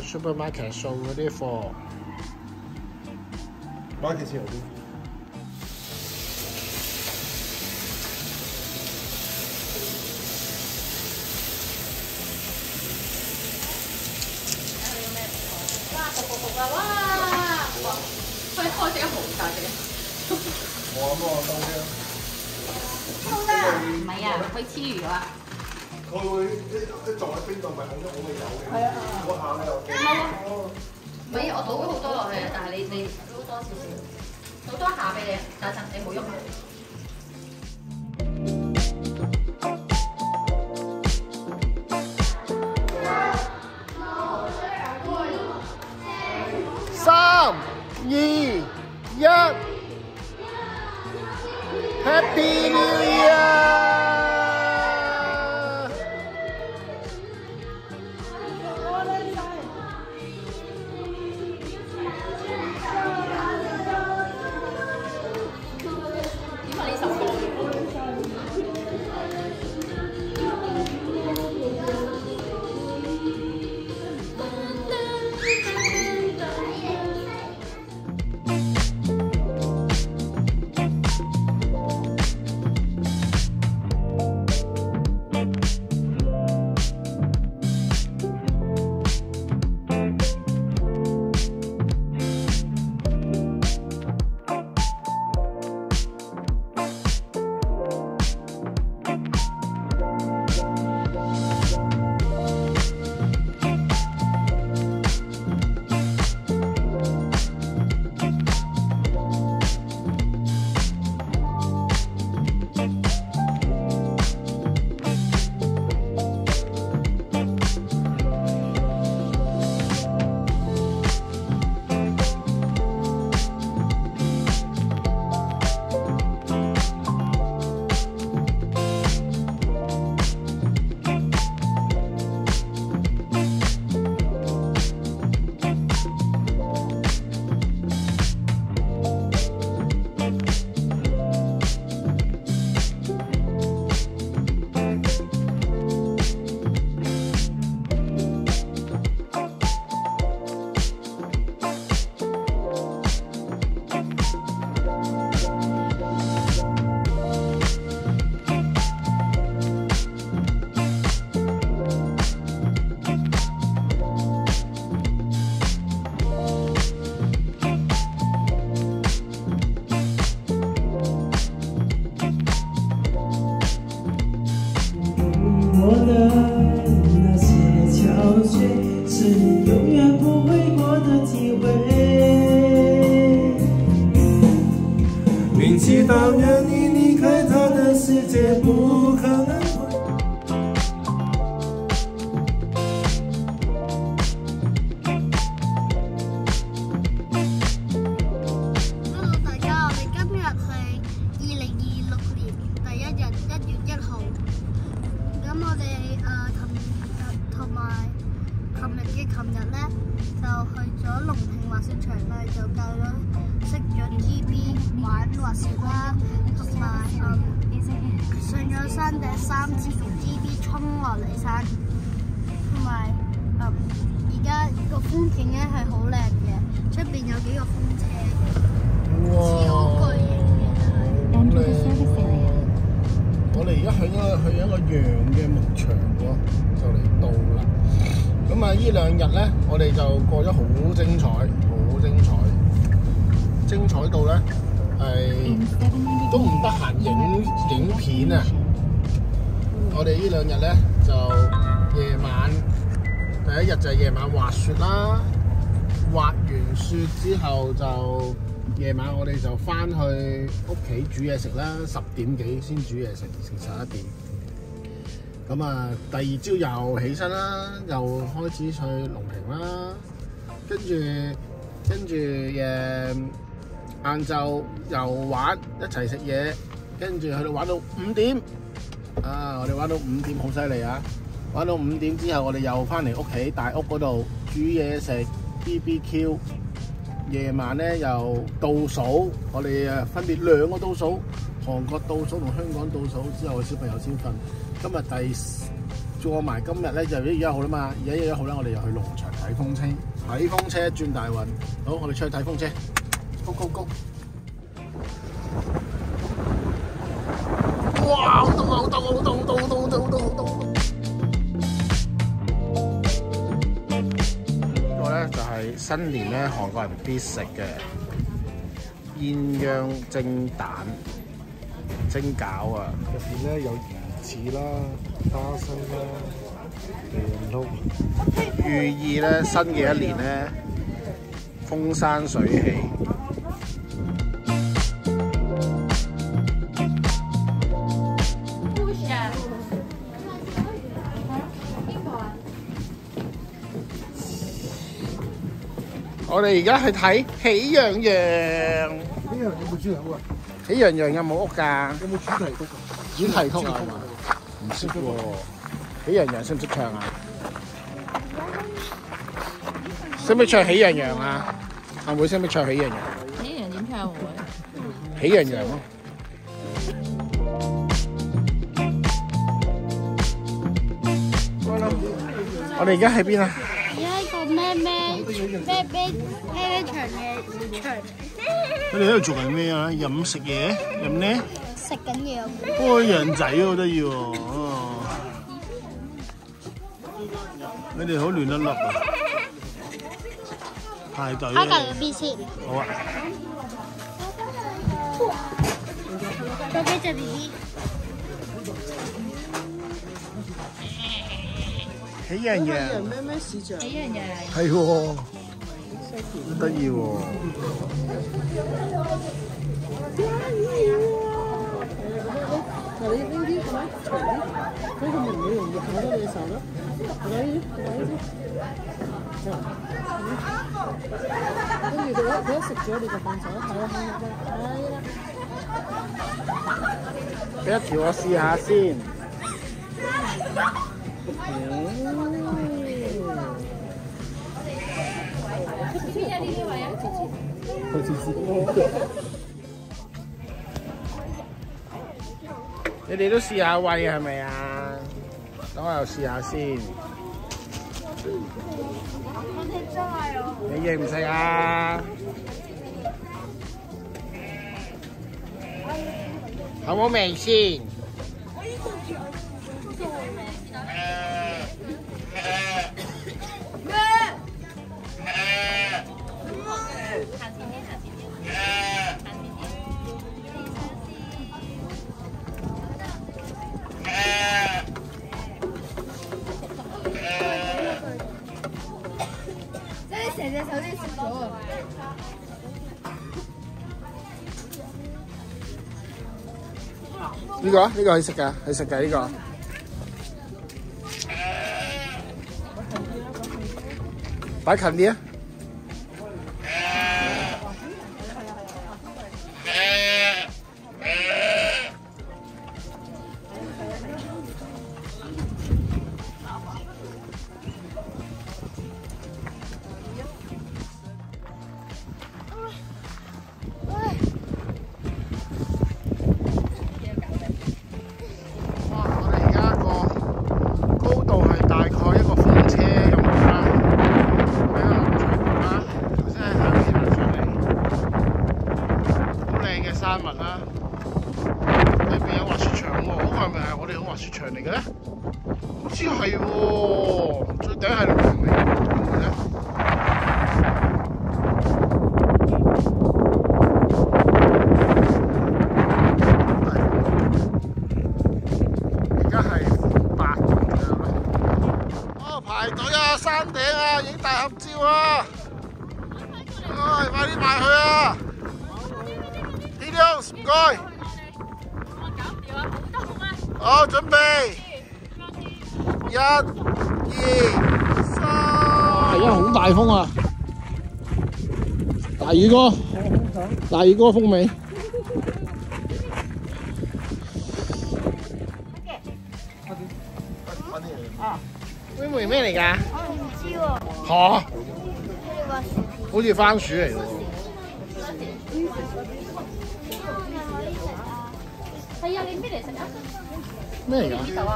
Speaker 1: supermarket 掃嗰啲貨。
Speaker 4: 買幾錢嗰啲？
Speaker 3: 哇！佢開隻一毫大隻。
Speaker 4: 我咁我收啫。
Speaker 3: 唔係啊，佢黐魚啊！
Speaker 4: 佢會一撞喺邊度咪好咗好味有嘅。係啊，嗰下咧又驚。
Speaker 3: 唔係，我倒咗好多落去啊，但係你撈多少少，倒多一下俾你，等陣你冇喐佢。
Speaker 1: 3、2、1 ，Happy New Year！
Speaker 4: 当然你离开他的世界不可能会。
Speaker 2: Hello 大家，我哋今日係2026年第一日1月1號。咁我哋同埋琴日咧就去咗龍坪滑雪場咧，就教咗識咗 GB 玩滑雪啦，同埋上咗山頂3次同 GB 衝落嚟山，同埋而家個風景咧係好靚嘅，出邊有幾個風車，超巨型嘅真係。
Speaker 1: 咁靚！我哋而家去一個羊嘅牧場喎，就嚟到啦。咁啊，呢2日咧，我哋就過咗好精彩，好精彩，精彩到咧係都唔得閒影片啊！我哋呢2日咧就夜晚，第一日就係夜晚滑雪啦，滑完雪之後就夜晚我哋就翻去屋企煮嘢食啦，10點幾先煮嘢食，成11點。咁啊，第二朝又起身啦，又開始去龍坪啦，跟住晏晝又玩，一齊食嘢，跟住去到玩到5點，我哋玩到5點好犀利啊！玩到5點之後，我哋又翻嚟屋企大屋嗰度煮嘢食 BBQ。夜晚咧又倒數，我哋分別2個倒數，韓國倒數同香港倒數之後，小朋友先瞓。今日過埋今日咧就1月1號啦嘛，而家1月1號咧，我哋又去農場睇風車，睇風車轉大運。好，我哋出去睇風車 ，Go Go Go！ 哇！好凍啊！好凍！好凍！好凍！好凍！好凍！好凍！好凍！呢個咧就係新年咧韓國人必食嘅鴛鴦蒸蛋蒸餃啊！
Speaker 4: 入邊咧有魚翅啦、花生啦、地龍撈，
Speaker 1: 寓意咧新嘅一年咧風生水起。我哋而家去睇喜洋洋。
Speaker 4: 呢樣有冇豬頭啊？
Speaker 1: 喜洋洋有冇屋㗎？
Speaker 4: 有冇主題曲啊？
Speaker 1: 主題曲啊？唔識喎。喜洋洋識唔識唱啊？識唔識唱喜洋洋啊？阿妹識唔識唱喜洋洋？
Speaker 3: 喜洋點唱會？
Speaker 1: 喜洋洋咯。我哋而家喺邊啊？
Speaker 2: 有一個咩場嘅場，
Speaker 1: 佢哋喺度做緊咩啊？飲食嘢？飲咩？
Speaker 2: 食緊嘢。
Speaker 1: 開羊仔好得意喎！你哋好亂一粒啊！排隊啊！
Speaker 2: 喺隔離邊先。
Speaker 1: 好啊！
Speaker 2: 多幾隻 B B。
Speaker 1: 喜洋洋。
Speaker 6: 咩市場？
Speaker 3: 喜洋洋。
Speaker 1: 係喎，好得意喎！
Speaker 6: 嗱，你呢啲係咪長啲？所以佢咪唔會容易咬到你嘅手咯。係咪呢啲？跟住佢一食咗你就放手，係啦。
Speaker 1: 俾一條我試下先。你哋都試下餵係咪啊？等我又試下先。你認唔識啊？好冇味先？
Speaker 2: 成隻手都食咗啊！
Speaker 1: 呢個係食㗎，係食㗎呢個。擺近啲啊！山脈啦，裏邊有滑雪場喎，嗰個係咪係我哋嘅滑雪場嚟嘅咧？好似係喎，最頂係龍嚟嘅咧。而家係8度左右啦。哦，排隊啊，山頂啊，影大合照啊！唉，快啲埋去啊！唔該，好，準備，1、2、3。而家好大風啊！大宇哥風味。妹妹咩嚟㗎？
Speaker 2: 我唔知喎。
Speaker 1: 嚇！好似番薯嚟喎。
Speaker 3: 係啊，你咩嚟食啊？
Speaker 1: 咩嚟㗎？
Speaker 3: 呢度啊？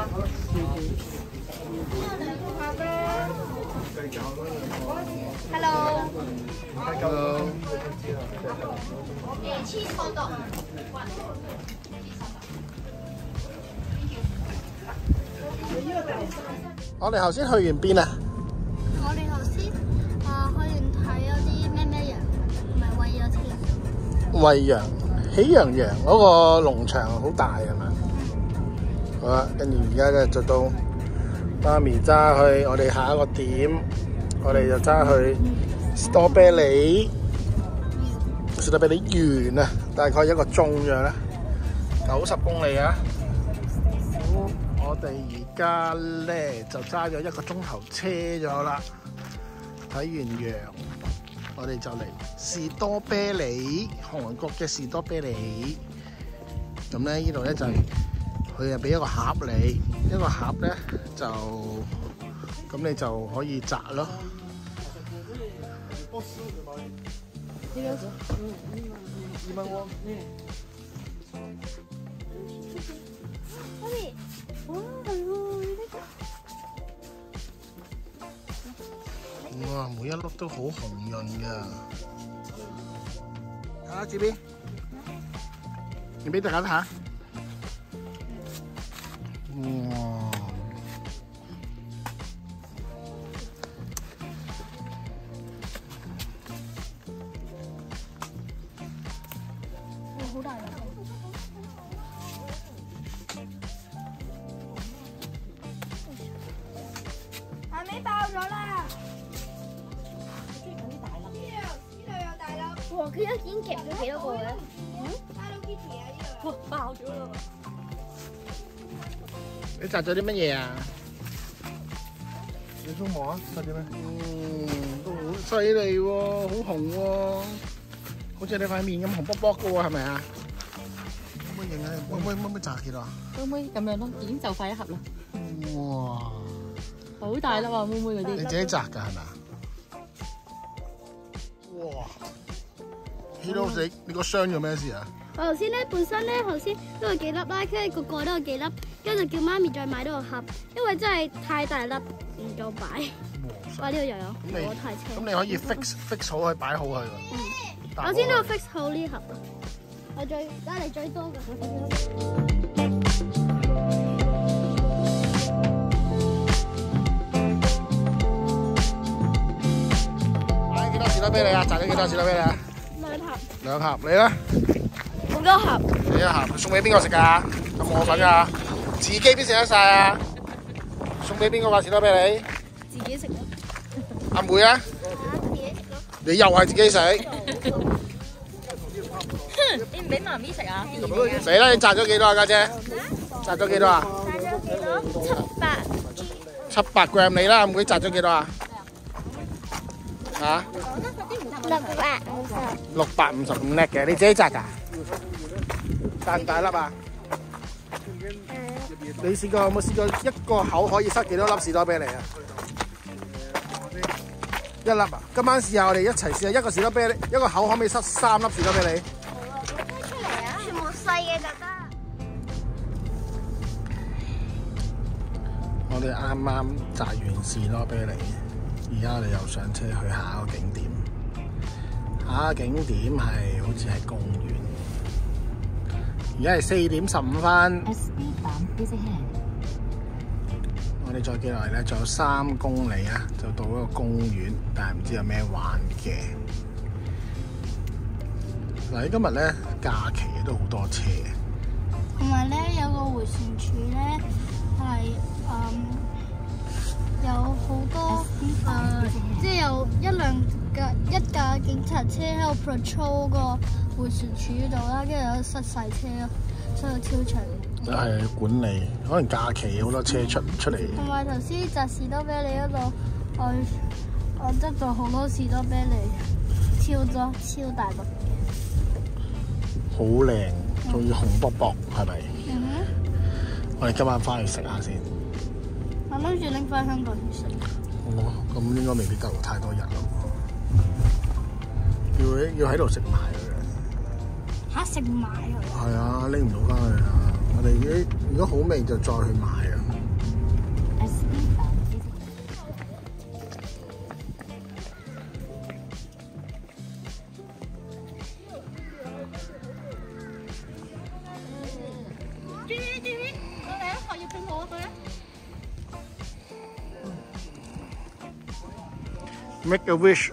Speaker 2: Hello。
Speaker 1: Hello。我哋頭先去完邊啊？
Speaker 2: 我哋頭先去完睇嗰啲咩羊，唔係餵咗添。
Speaker 1: 餵羊，喜羊羊嗰個農場好大係嘛？好啦，跟住而家咧就到媽咪揸去我哋下一個點，我哋就揸去士多啤梨園啊，大概1個鐘樣啦，90公里啊。我哋而家咧就揸咗1個鐘頭車咗啦，睇完羊，我哋就嚟士多啤梨，韓國嘅士多啤梨。咁咧呢度咧就係佢又俾一個盒你，一個盒咧就咁你就可以摘咯。哇！每一粒都好紅潤㗎。啊，這邊，你俾大家睇下。哇！
Speaker 2: 好大粒。係咪爆咗啦？哇！佢一件夾咗幾多個嘅？Hello Kitty 啊！呢度。哇！爆咗啦！
Speaker 1: 你摘咗啲乜嘢啊？
Speaker 4: 你中望啊？摘啲咩？
Speaker 1: 都好犀利喎，好紅喎，好似你塊面咁紅卜卜嘅喎，係咪啊？可唔可以影啊？可唔可以摘幾多啊？
Speaker 5: 妹妹咁樣咯，已經就快1盒啦。
Speaker 1: 哇！
Speaker 5: 好大粒啊，妹妹嗰啲。
Speaker 1: 你自己摘㗎係咪啊？哇！起到死，你個箱做咩事啊？
Speaker 2: 我頭先咧本身咧頭先都有幾粒啦，跟住個蓋都有幾粒，跟住就叫媽咪再買多個盒，因為真係太大粒唔夠擺。哇！呢度又有，我太車。
Speaker 1: 咁你可以 fix 好佢，擺好佢喎。
Speaker 2: 我先都 fix 好呢盒，我最拉嚟最多嘅。
Speaker 1: 買幾多士多啤梨啊？摘咗幾多士多啤梨啊？2盒。你咧？
Speaker 2: 好多盒。
Speaker 1: 你1盒，送俾邊個食㗎？有冇我份㗎？自己邊食得晒啊？送俾邊個話士多啤梨？
Speaker 2: 自己食咯。
Speaker 1: 阿妹啊？
Speaker 2: 自己食咯。
Speaker 1: 你又係自己食？
Speaker 5: 你唔俾媽咪食啊？
Speaker 1: 死啦！你摘咗幾多啊，家姐？摘咗幾多啊？
Speaker 2: 帶咗幾多？700
Speaker 1: 700 gram 你啦，阿妹摘咗幾多啊？嚇？655粒嘅，你自己摘㗎？大唔大粒啊？你試過有冇試過一個口可以塞幾多粒士多啤梨啊？1粒啊！今晚試下，我哋一齊試下一個士多啤梨，一個口可唔可以塞3粒士多啤梨？
Speaker 2: 出嚟啊！全部細嘅就得。
Speaker 1: 我哋啱啱摘完士多啤梨，而家我哋又上車去下一個景點。下一個景點係好似係公園。而家係4點15分。我哋再記落嚟咧，仲有3公里啊，就到嗰個公園，但係唔知有咩玩嘅。嗱，今日咧假期都好多車。
Speaker 2: 同埋咧有個迴旋處咧係有好多即係有一架警察車喺度 patrol 個迴旋處度啦，跟住有塞晒車咯，塞到超長。
Speaker 1: 就係管理，可能假期好多車出嚟。
Speaker 2: 同埋頭先摘士多啤梨嗰度，我執咗好多士多啤梨，超多超大粒。
Speaker 1: 好靚，仲要紅卜卜，係咪？我哋今晚翻去食下先。
Speaker 2: 我諗住拎翻香港去食。
Speaker 1: 咁應該未必夠太多人咯。要喺度食埋佢。
Speaker 2: 嚇！食埋佢？
Speaker 1: 係啊，拎唔到翻去啊！我哋如果好味就再去買啊。
Speaker 2: G，過嚟啊！學葉俾我佢啊！
Speaker 1: Make a wish。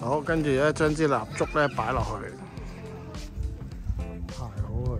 Speaker 1: 好，跟住咧將支蠟燭咧擺落去，排好佢。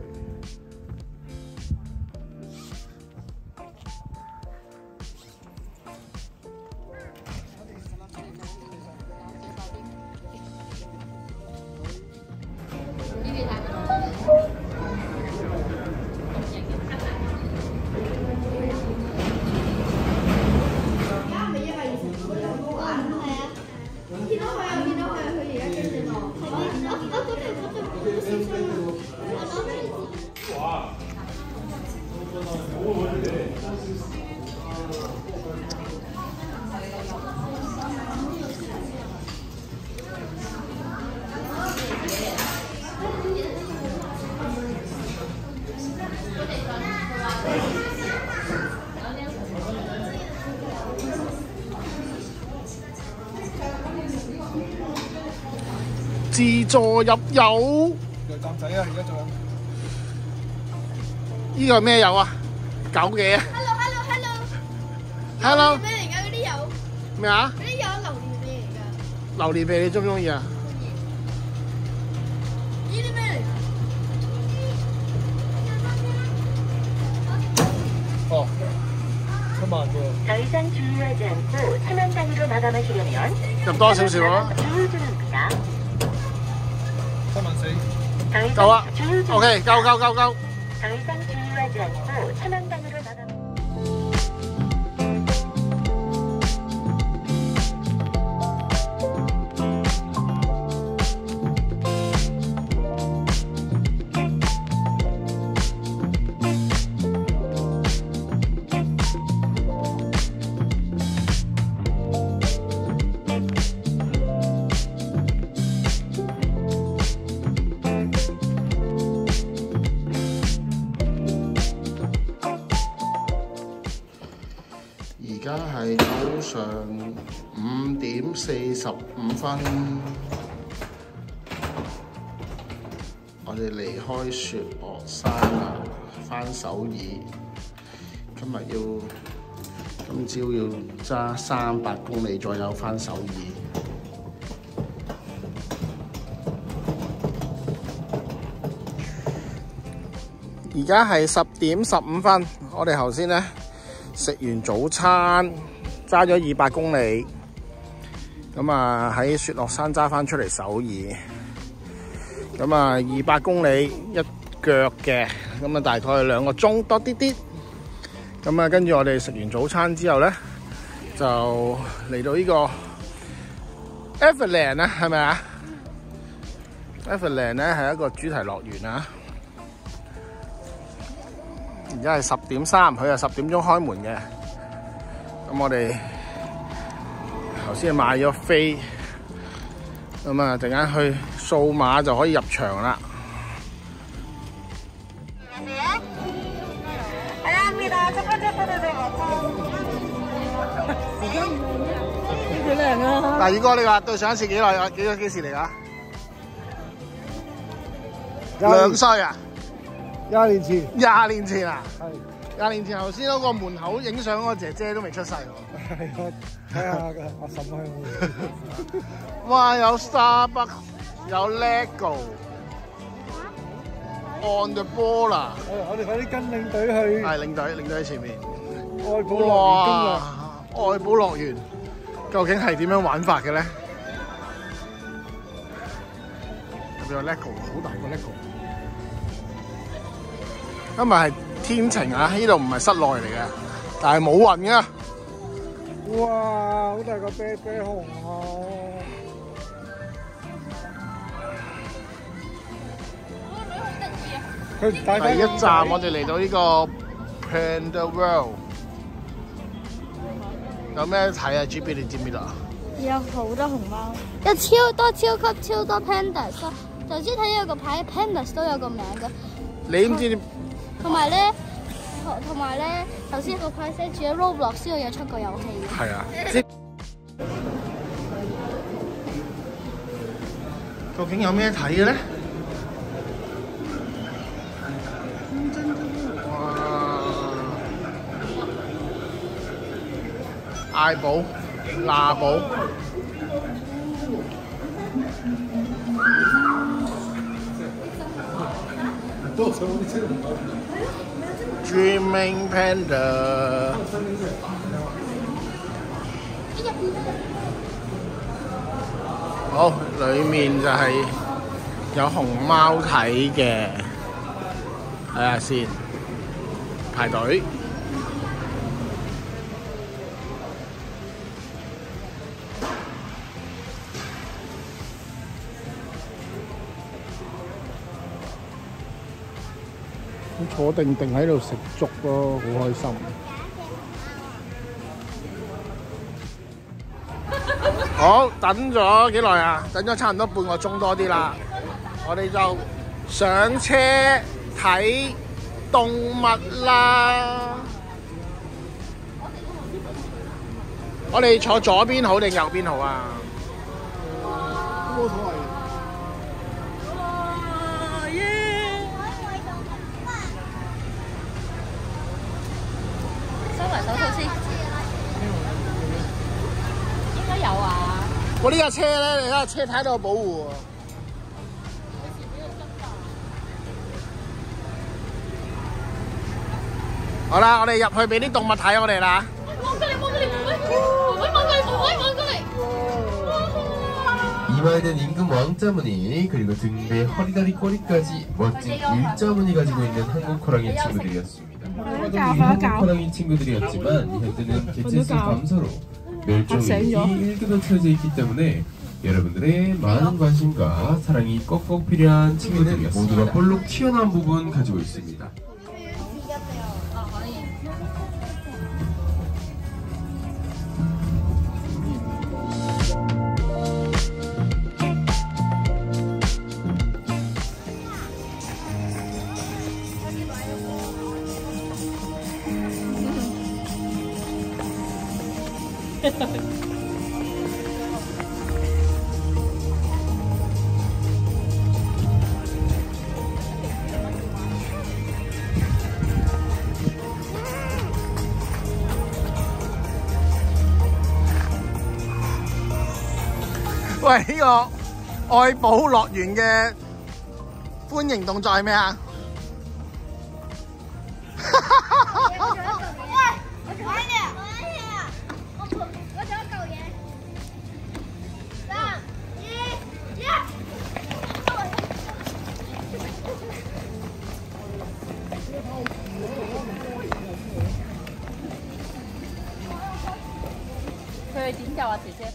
Speaker 1: 自助入油，
Speaker 4: 油站仔啊！而家做緊。
Speaker 1: 呢個係咩油啊？狗嘅。Hello。
Speaker 2: 咩嚟㗎？嗰啲油？
Speaker 1: 咩啊？
Speaker 2: 嗰啲油榴蓮味嚟㗎。
Speaker 1: 榴蓮味你中唔中意啊？
Speaker 2: 呢啲咩嚟㗎？
Speaker 4: 哦，3만 원。더
Speaker 8: 이상 주의하지 않고 차만당으로 마감하시려면
Speaker 1: 入多少少啊？
Speaker 8: 주의중입니다.
Speaker 4: 3만4。
Speaker 1: 夠啦。OK， 夠。
Speaker 8: 더 이상 주의하지 않고 차만당으로 마감.
Speaker 1: 而家係早上5:45，我哋離開雪岳山啦，返首爾。今朝要揸300公里左右返首爾。而家係10:15，我哋頭先咧食完早餐，揸咗200公里，咁啊喺雪岳山揸翻出嚟首爾，咁啊200公里一腳嘅，咁啊大概2個鐘多啲啲，咁啊跟住我哋食完早餐之後咧，就嚟到呢個 Everland 啊，係咪啊 ？Everland 咧係一個主題樂園啊！而家係10:03，佢係10點鐘開門嘅。咁我哋頭先買咗飛，咁啊陣間去掃碼就可以入場啦。
Speaker 6: 幾靚啊！
Speaker 1: 嗱，宇哥，你話對上一次幾耐啊？幾時嚟㗎？2歲啊
Speaker 4: 20年前。
Speaker 1: 20年前啊？
Speaker 4: 係。
Speaker 1: 20年前頭先嗰個門口影相嗰個姐姐都未出世喎。
Speaker 4: 係我睇下㗎，阿嬸喺度。
Speaker 1: 哇！有 Starbucks， 有 Lego。On the ball 啦！
Speaker 4: 我哋快啲跟領隊去。
Speaker 1: 係領隊喺前面。
Speaker 4: 愛寶樂園攻略。
Speaker 1: 愛寶樂園究竟係點樣玩法嘅咧？入邊有 Lego， 好大個 Lego。今日係天晴啊！呢度唔係室內嚟嘅，但係冇雲㗎。
Speaker 4: 哇！好大個啤啤熊啊！佢
Speaker 1: 第一站我哋嚟到呢個 Panda World， 有咩睇啊 ？GB 你知唔知道啊？
Speaker 2: 有好多熊貓，有超多 pandas 咯。頭先睇有個牌 pandas 都有個名㗎。
Speaker 1: 你唔知？
Speaker 2: 同埋咧，頭先個牌寫住喺 Roblox 度有出過遊戲嘅。
Speaker 1: 係啊。究竟有咩睇嘅咧？艾寶、娜寶、Dreaming Panda。好，裡面就係有熊貓睇嘅，睇下先，排隊。坐定定喺度食粥咯，好開心。好，等咗幾耐啊？等咗差唔多半個鐘多啲啦。我哋就上車睇動物啦。我哋坐左邊好定右邊好啊？冇所謂。
Speaker 5: 手套先，應該有啊。
Speaker 1: 我呢架車咧，你睇下車胎都有保護喎。好啦，我哋入去俾啲動物睇我哋啦。
Speaker 2: 望過嚟，望過嚟，望過嚟。
Speaker 9: 이마에는 임금 왕자무늬 그리고 등대 허리다리 꼬리까지 멋진 일자무늬 가지고 있는 한국 호랑이 친구들이었습니다. 한국 호랑이 친구들이었지만 현재는 개체수 감소로 멸종위기 1급에 처해져 있기 때문에 여러분들의 많은 관심과 사랑이 꼭꼭 필요한 친구들이었습니다. 모두가 볼록 튀어나온 부분 가지고 있습니다.
Speaker 1: 喂，呢個愛寶樂園嘅歡迎動作係咩啊？
Speaker 5: 佢哋點救啊？姐姐睇。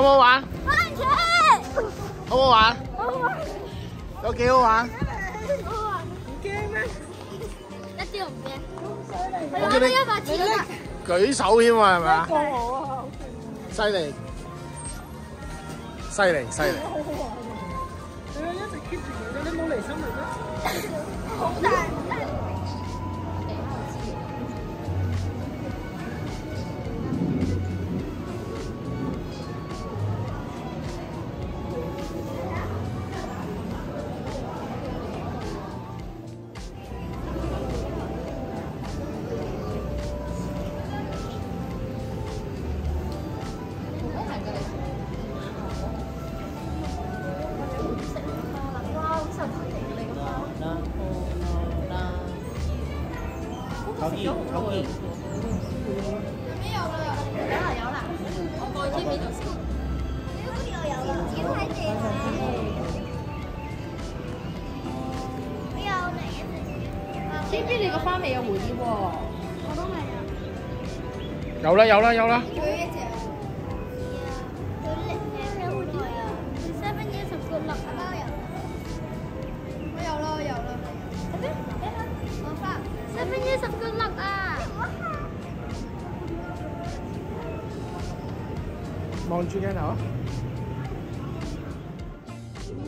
Speaker 1: 好唔好玩？
Speaker 2: 安全。
Speaker 1: 好唔好玩？
Speaker 2: 好玩。
Speaker 1: 有幾好玩？
Speaker 2: 好玩。唔驚咩？一啲都唔驚。
Speaker 1: 我叫你
Speaker 2: 一把錢啦。
Speaker 1: 舉手添啊，係咪啊？
Speaker 6: 過我啊！
Speaker 1: 犀利，犀利，犀利！
Speaker 6: 你一直 keep 住佢，你冇離心力咩？
Speaker 2: 好大。
Speaker 5: 知唔知你個花尾有蝴蝶喎？
Speaker 2: 我都係啊。
Speaker 1: 有啦，有啦，有啦！
Speaker 2: 佢一隻。佢有好耐啊。7 years of good luck 啊！我有啦，我有啦。我發 7 years of good luck 啊！
Speaker 1: 望住鏡頭啊！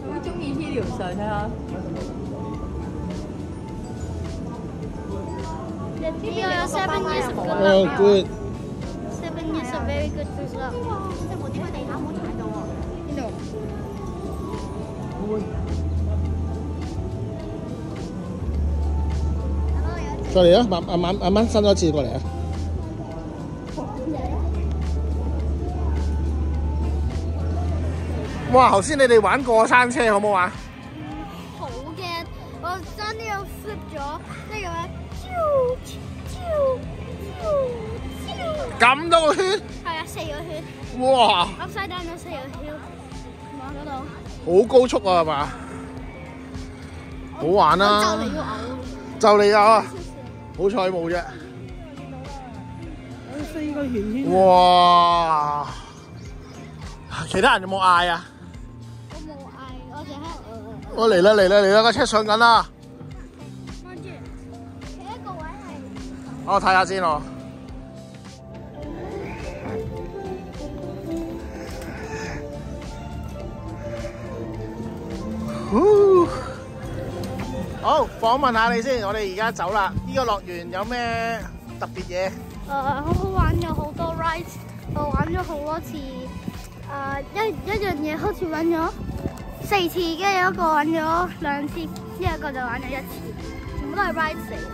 Speaker 5: 好中意呢條水，睇下。
Speaker 2: 呢個有7 years of good luck。Oh,
Speaker 1: good.
Speaker 2: 7 years of very good luck。即係蝴蝶喺地下冇踩到喎。邊度？
Speaker 1: 再嚟啊！慢慢伸多一次過嚟啊！哇！頭先你哋玩過山車好唔好玩？
Speaker 2: 好驚！我爭啲又 flip 咗，即係咁樣。
Speaker 1: 咁多個圈？
Speaker 2: 係啊，4個圈。
Speaker 1: 哇
Speaker 2: ！Upside down 咗4個圈，望嗰度。
Speaker 1: 好高速啊，係嘛？好玩啊！
Speaker 2: 就嚟要嘔。
Speaker 1: 就嚟有啊！好彩冇啫。
Speaker 6: 有4個圓圈。
Speaker 1: 哇！其他人有冇嗌啊？
Speaker 2: 我冇嗌，我淨係
Speaker 1: 我嚟啦嚟啦嚟啦！架車上緊啦！
Speaker 2: 望住，企一個位係。
Speaker 1: 我睇下先喎。好，訪問下你先。我哋而家走啦。呢個樂園有咩特別嘢？
Speaker 2: 好好玩，有好多 rides， 我玩咗好多次。一樣嘢好似玩咗4次，跟住有一個玩咗2次，之後一個就玩咗1次，全部都係 rides 嚟嘅。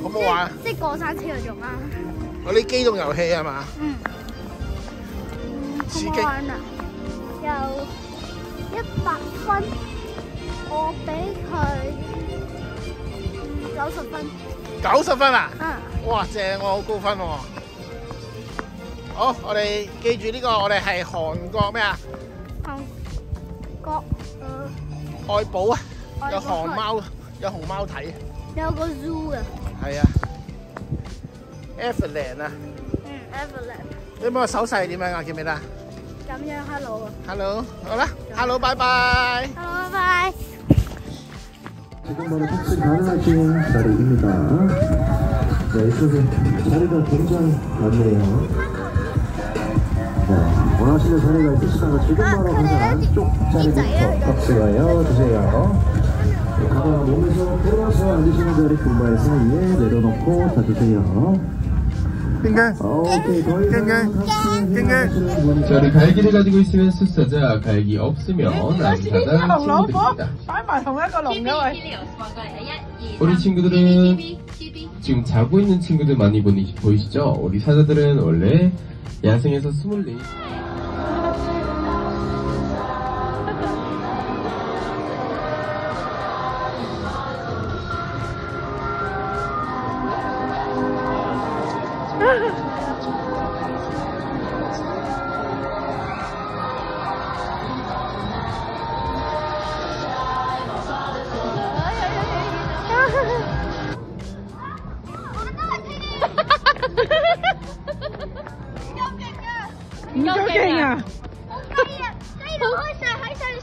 Speaker 1: 好唔好玩？
Speaker 2: 即係過山車嗰種啦。
Speaker 1: 嗰啲機動遊戲係嘛？
Speaker 2: 嗯。
Speaker 1: 刺激。
Speaker 2: 好玩啊！有100分，我俾佢90分。
Speaker 1: 90分啊！
Speaker 2: 嗯。
Speaker 1: 哇，正喎，好高分喎！好，我哋記住呢個，我哋係韓國咩啊？
Speaker 2: 韓國
Speaker 1: 愛寶啊！
Speaker 2: 愛寶
Speaker 1: 有熊貓，有熊貓睇。
Speaker 2: 有個 zoo 嘅。
Speaker 1: 係啊 ，Everland 啊。
Speaker 2: Everland。
Speaker 1: 你有冇個手勢係點樣啊？記唔記得啊？
Speaker 2: 咁樣 ，hello。
Speaker 1: Hello，好啦 ，Hello，拜拜。
Speaker 2: Hello，拜拜。
Speaker 10: 지금 바로 탑승 가능하신 자리입니다. 네, 이쪽에 자리가 굉장히 많네요. 네, 원하시는 자리가 있으시다가 지금 바로 가장 안쪽 자리부터 탑승하여 주세요. 네, 가다가 몸에서 들어와서 앉으시는 자리 금발 사이에 내려놓고 닫으세요. 오케이, 더 이상 탑승하시는 분이
Speaker 9: 저리 갈기를 가지고 있으면 숫사자, 갈기 없으면 암사단 친구들입니다. 우리 친구들은 지금 자고 있는 친구들 많이 보이시죠? 우리 사자들은 원래 야생에서 24.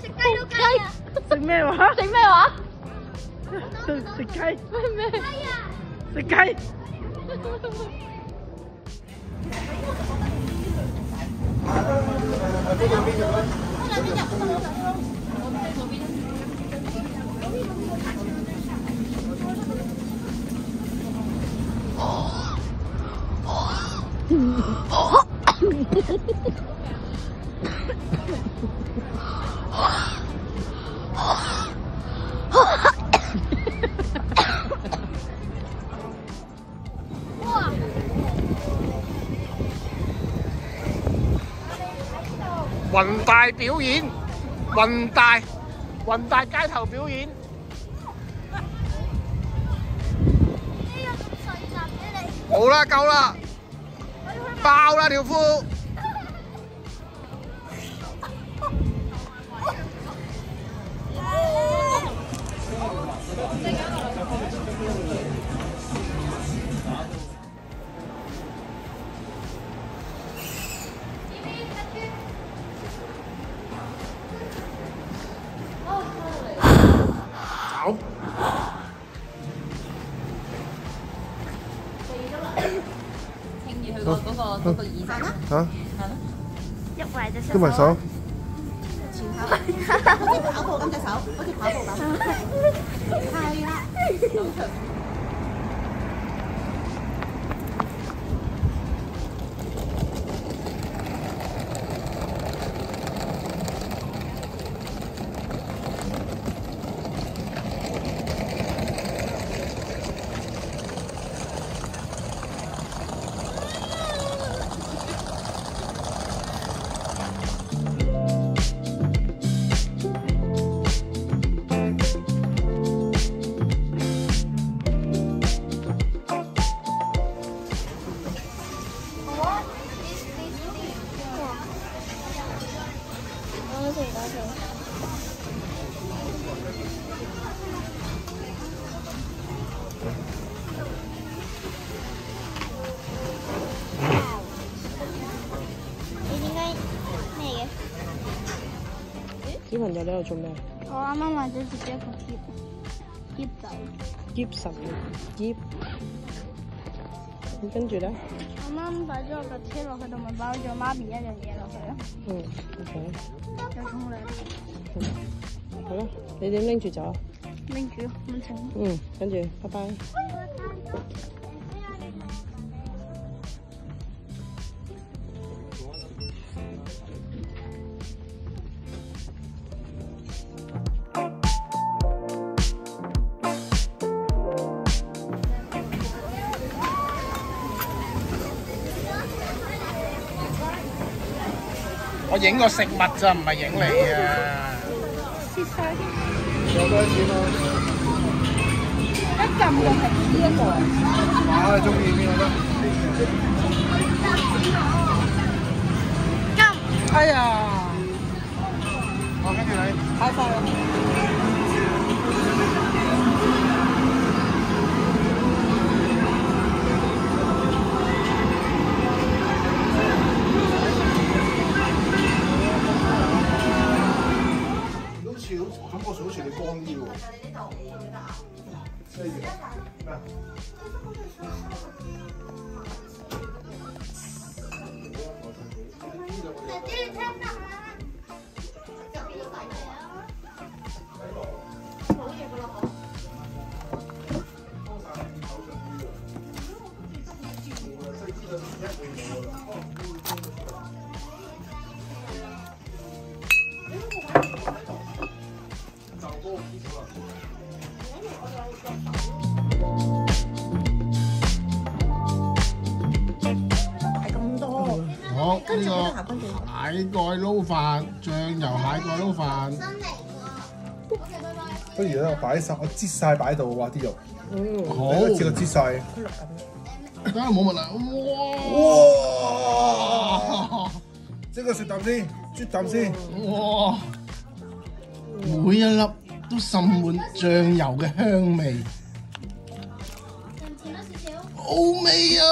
Speaker 2: 食雞都雞啊！
Speaker 6: 食咩話？
Speaker 3: 食咩話？
Speaker 6: 食雞。
Speaker 3: 咩？
Speaker 6: 食雞。
Speaker 1: 雲大表演，雲大街頭表演。好啦，夠啦，爆啦條褲。走。
Speaker 3: 清住佢嗰個耳仔。
Speaker 4: 嚇？
Speaker 2: 喐埋隻手。
Speaker 4: 喐埋手。
Speaker 5: 好似跑步咁隻手，好似跑步咁。係啦。
Speaker 6: 小朋友你喺度做咩？
Speaker 2: 我啱啱買咗自己一個箧仔。
Speaker 6: 箧神箧。咁跟住咧？
Speaker 2: 啱啱擺咗我個車落去，同埋擺咗媽咪一樣嘢落去咯。
Speaker 6: 嗯 ，OK。
Speaker 2: 有沖涼。
Speaker 6: 好啦，你點拎住走啊？
Speaker 2: 拎住咁整。
Speaker 6: 嗯，跟住，拜拜。
Speaker 1: 我影個食物咋，唔係影你啊！
Speaker 2: 切晒啲。
Speaker 4: 有多錢咯？
Speaker 5: 一撳就係呢一個。
Speaker 4: 哇！你中意邊個得？
Speaker 2: 撳。
Speaker 6: 哎呀！
Speaker 1: 我跟住你。
Speaker 6: 太快啦！
Speaker 4: 感覺上好似你光啲喎。西藥咩？好，呢個蟹蓋撈飯，醬油蟹蓋撈飯。不如咧，我擺晒，我擠晒擺度哇啲肉。好，一次過擠晒。梗係冇問題。哇！即刻食啖先，啜啖先。哇！每一粒都滲滿醬油嘅香味。好味啊！